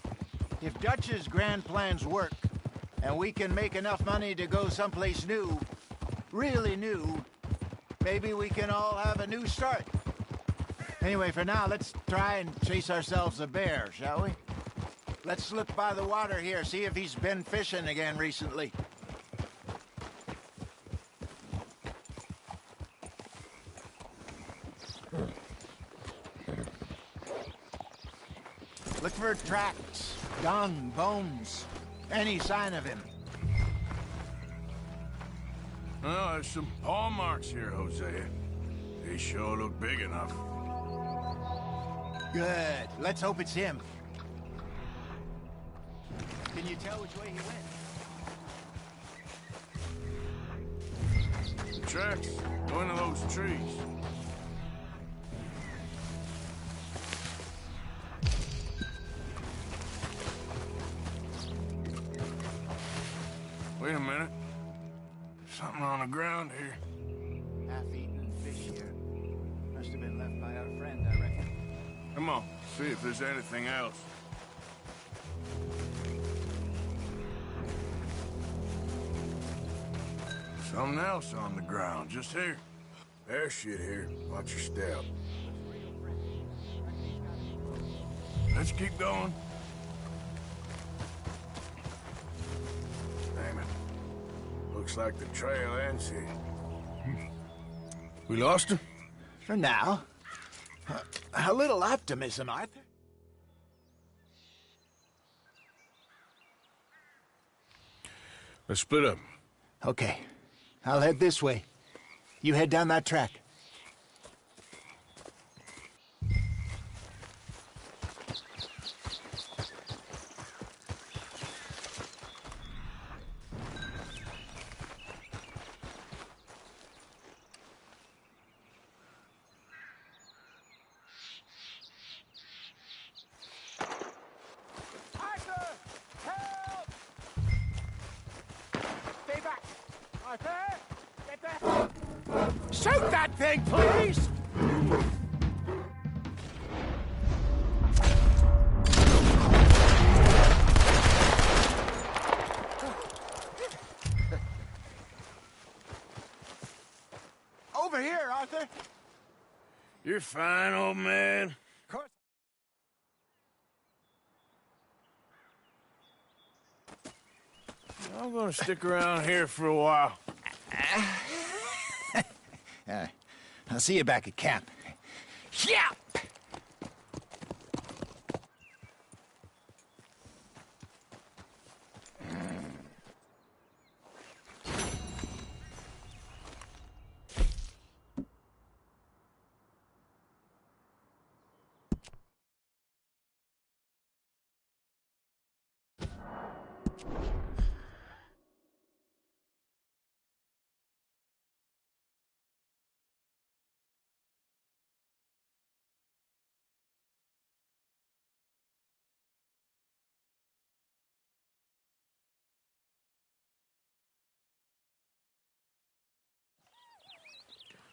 if Dutch's grand plans work, and we can make enough money to go someplace new, really new, maybe we can all have a new start. Anyway, for now, let's try and chase ourselves a bear, shall we? Let's slip by the water here, see if he's been fishing again recently. Look for tracks, dung, bones, any sign of him. Well, there's some paw marks here, Hosea. They sure look big enough. Good. Let's hope it's him. Can you tell which way he went? The tracks go into those trees. Wait a minute. Something on the ground here. Half-eaten fish here. Must have been left by our friend, I reckon. Come on, see if there's anything else. Something else on the ground, just here. There's shit here. Watch your step. Let's keep going. Damn it. Looks like the trail ends here. We lost him? For now. A little optimism, Arthur. Let's split up. Okay. I'll head this way. You head down that track. Shoot that thing, please! Over here, Arthur. You're fine, old man. Of course. I'm gonna stick around here for a while. I'll see you back at camp. Yeah!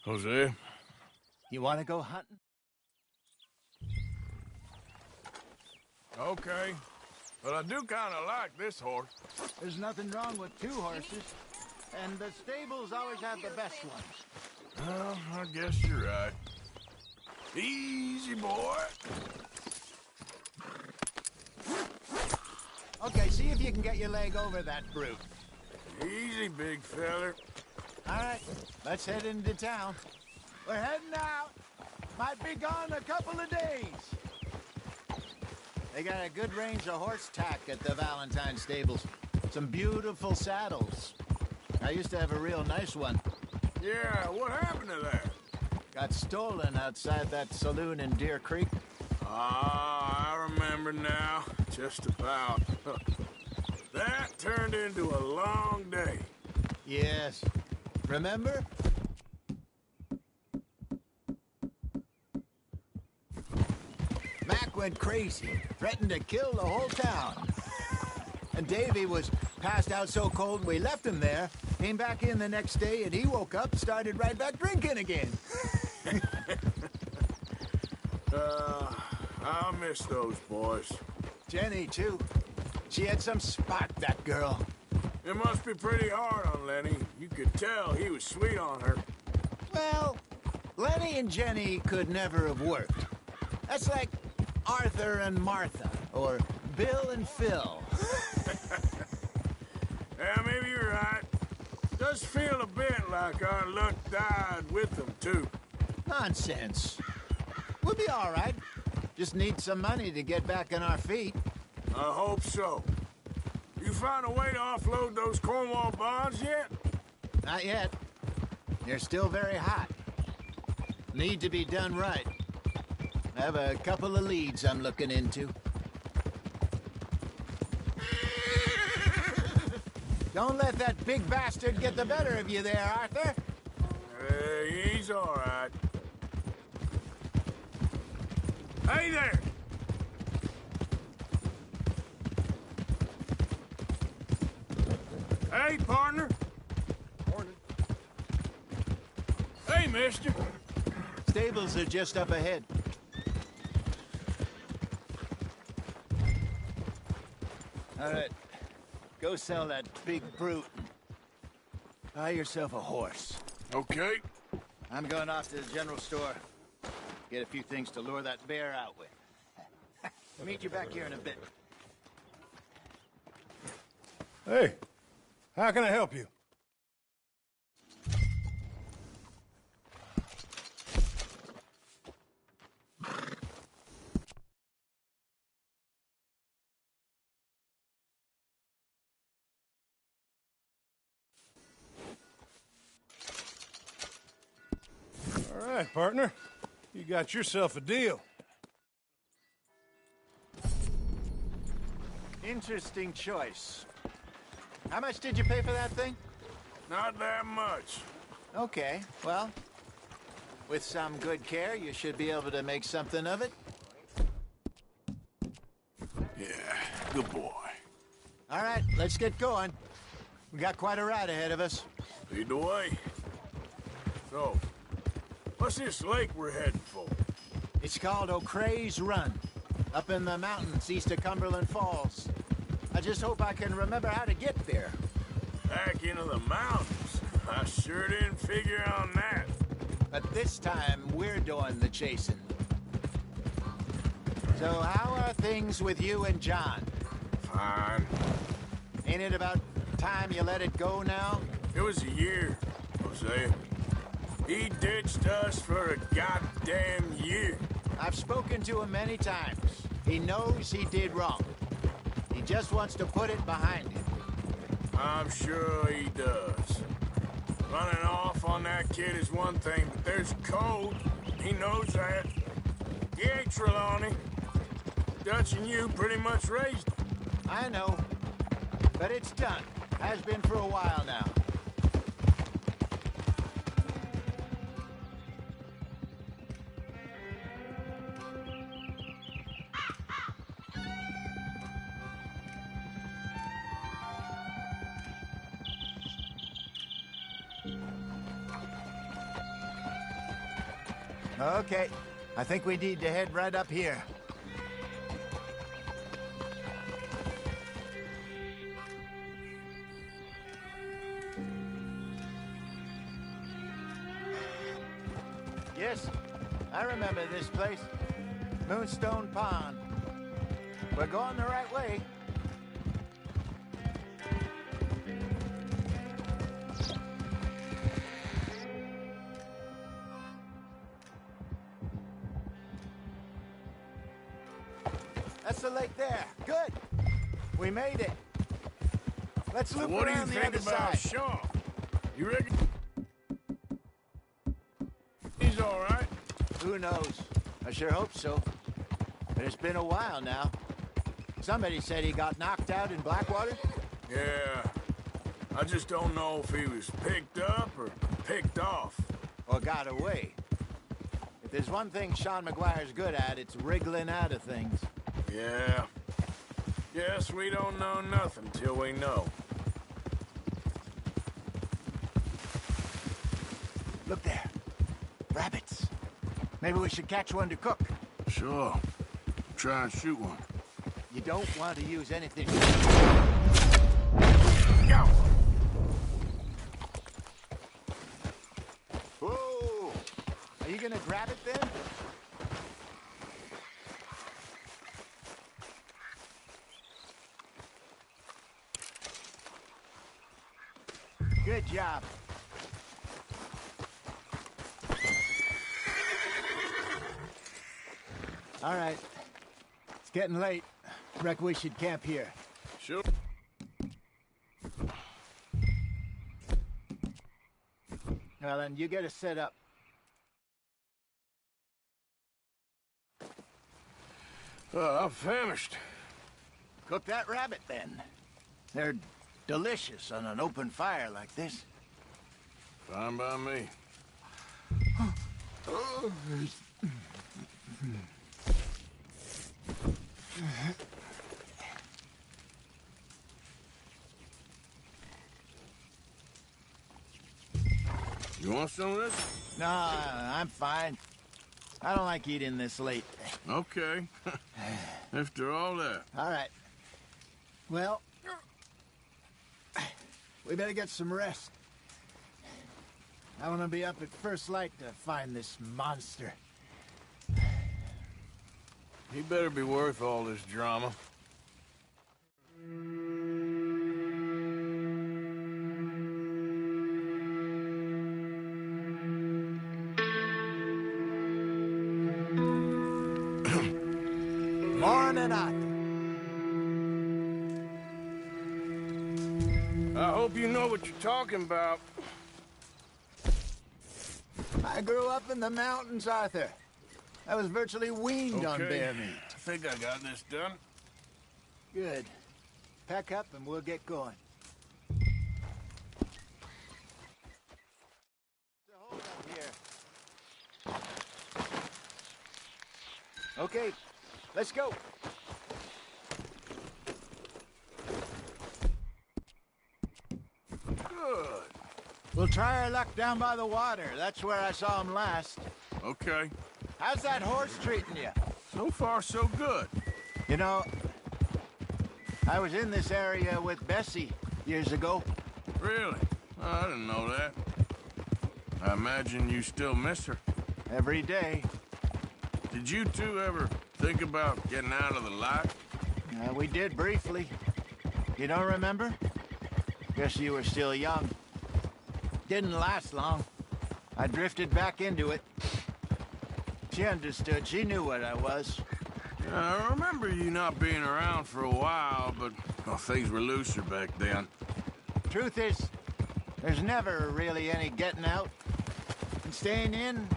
Hosea? You want to go hunting? Okay. But I do kind of like this horse. There's nothing wrong with two horses, and the stables always have the best ones. Well, I guess you're right. Easy, boy. Okay, see if you can get your leg over that brute. Easy, big feller. All right, let's head into town. We're heading out. Might be gone a couple of days. They got a good range of horse tack at the Valentine stables. Some beautiful saddles. I used to have a real nice one. Yeah, what happened to that? Got stolen outside that saloon in Deer Creek. Ah, I remember now. Just about. That turned into a long day. Yes. Remember? Mac went crazy, threatened to kill the whole town. And Davy was passed out so cold we left him there, came back in the next day, and he woke up, started right back drinking again. I'll miss those boys. Jenny, too. She had some spark, that girl. It must be pretty hard on Lenny. You could tell he was sweet on her. Well, Lenny and Jenny could never have worked. That's like Arthur and Martha, or Bill and Phil. Yeah, maybe you're right. Does feel a bit like our luck died with them, too. Nonsense. We'll be all right. Just need some money to get back on our feet. I hope so. You find a way to offload those Cornwall bonds yet? Not yet. They're still very hot. Need to be done right. I have a couple of leads I'm looking into. Don't let that big bastard get the better of you there, Arthur. He's all right. Hey there! Hey, partner. Morning. Hey, mister. Stables are just up ahead. All right. Go sell that big brute. Buy yourself a horse. Okay. I'm going off to the general store. Get a few things to lure that bear out with. I'll meet you back here in a bit. Hey, how can I help you? All right, partner. You got yourself a deal. Interesting choice. How much did you pay for that thing? Not that much. Okay, well, with some good care, you should be able to make something of it. Yeah, good boy. All right, let's get going. We got quite a ride ahead of us. Lead the way. So, what's this lake we're heading for? It's called O'Creagh's Run, up in the mountains east of Cumberland Falls. I just hope I can remember how to get there. Back into the mountains? I sure didn't figure on that. But this time, we're doing the chasing. So how are things with you and John? Fine. Ain't it about time you let it go now? It was a year, Jose. He ditched us for a goddamn year. I've spoken to him many times. He knows he did wrong. He just wants to put it behind him. I'm sure he does. Running off on that kid is one thing, but there's code. He knows that. He ain't Trelawney. Dutch and you pretty much raised him. I know. But it's done. Has been for a while now. Okay, I think we need to head right up here. Yes, I remember this place. Moonstone Pond. We're going the right way. That's the lake there. Good. We made it. Let's loop What do you around the think other about side. Shaw? You reckon he's all right? Who knows? I sure hope so. But it's been a while now. Somebody said he got knocked out in Blackwater? Yeah. I just don't know if he was picked up or picked off. Or got away. If there's one thing Sean McGuire's good at, it's wriggling out of things. Yeah. Guess we don't know nothing till we know. Look there. Rabbits. Maybe we should catch one to cook. Sure. Try and shoot one. You don't want to use anything... Go! Whoa! Are you gonna grab it then? Good job. All right. It's getting late. Reckon we should camp here. Sure. Well, then, you get us set up. I'm famished. Cook that rabbit, then. They're delicious on an open fire like this. Fine by me. You want some of this? No, I'm fine. I don't like eating this late. Okay. After all that. All right. Well, we better get some rest. I want to be up at first light to find this monster. He better be worth all this drama. Morning, Arthur. I hope you know what you're talking about. I grew up in the mountains, Arthur. I was virtually weaned on bear meat. I think I got this done. Good. Pack up and we'll get going. Hold up here. Okay, let's go. Good. We'll try our luck down by the water. That's where I saw him last. Okay. How's that horse treating you? So far, so good. You know, I was in this area with Bessie years ago. Really? Oh, I didn't know that. I imagine you still miss her. Every day. Did you two ever think about getting out of the life? We did briefly. You don't remember? Guess you were still young. Didn't last long. I drifted back into it. She understood. She knew what I was. I remember you not being around for a while, but well, things were looser back then. Truth is, there's never really any getting out. And staying in,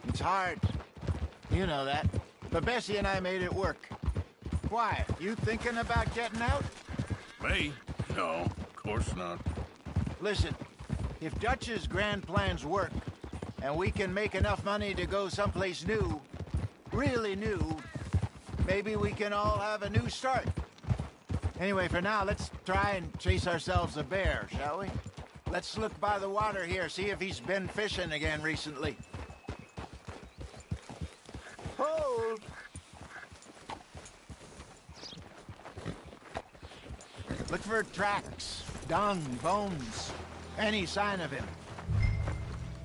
it's hard. You know that. But Bessie and I made it work. Why? You thinking about getting out? Me? No, of course not. Listen, if Dutch's grand plans work, and we can make enough money to go someplace new, really new, maybe we can all have a new start. Anyway, for now, let's try and chase ourselves a bear, shall we? Let's look by the water here, see if he's been fishing again recently. Hold! Look for tracks, dung, bones, any sign of him.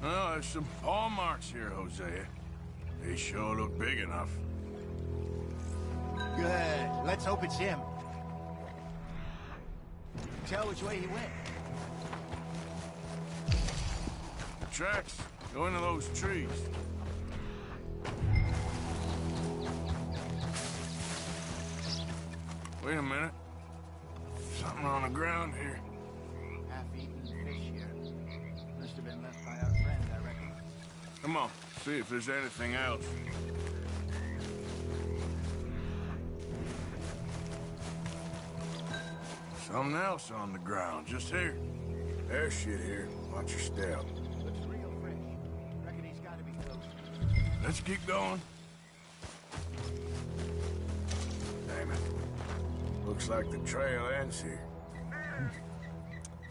Oh, there's some paw marks here, Hosea. They sure look big enough. Good. Let's hope it's him. Tell which way he went. The tracks go into those trees. Wait a minute. Something on the ground here. Half-eaten fish here. Must have been left by our friend, I reckon. Come on, see if there's anything else. Something else on the ground, just here. There's shit here. Watch your step. Looks real fresh. Reckon he's gotta be close. Let's keep going. Damn it. Looks like the trail ends here.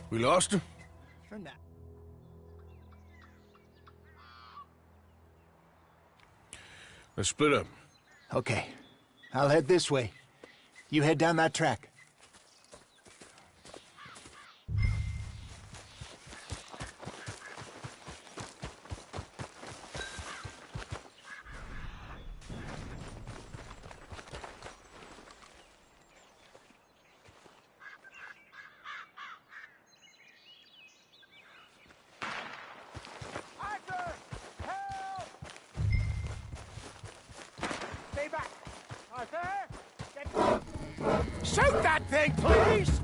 We lost him? For now. Let's split up. Okay. I'll head this way. You head down that track. shoot that thing, please!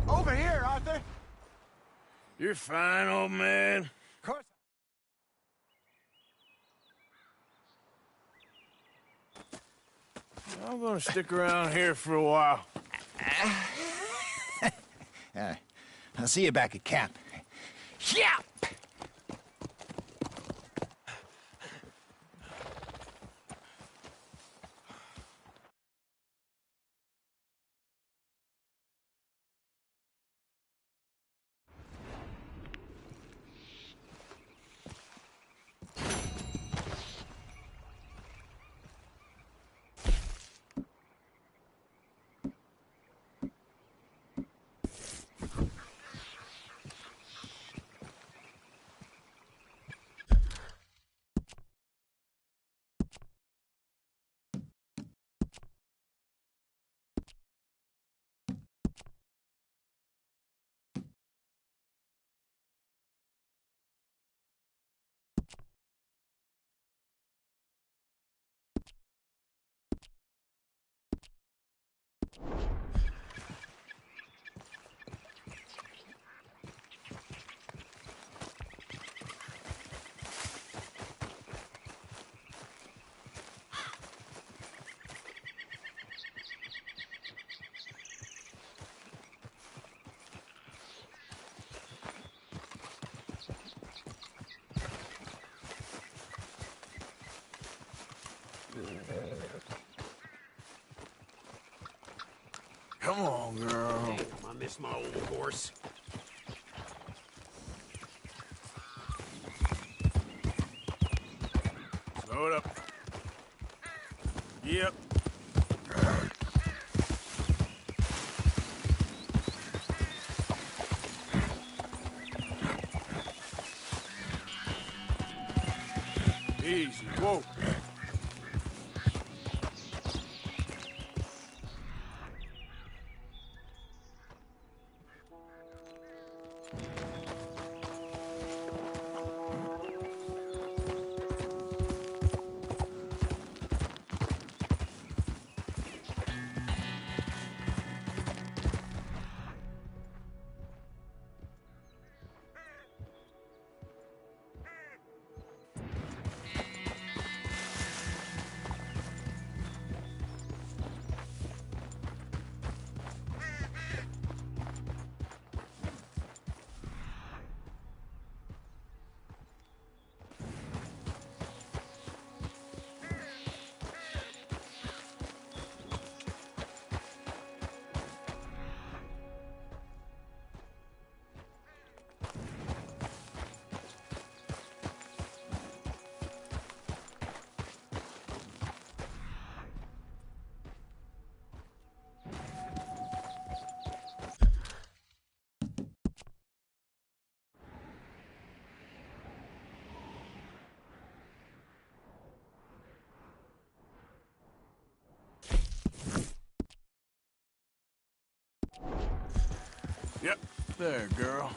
Over here, Arthur. You're fine, old man. Of course. I'm gonna stick around here for a while. I'll see you back at camp. Yeah! Come on, girl. Damn, I miss my old horse. Slow it up. Yep. Easy. Whoa. Yep, there, girl.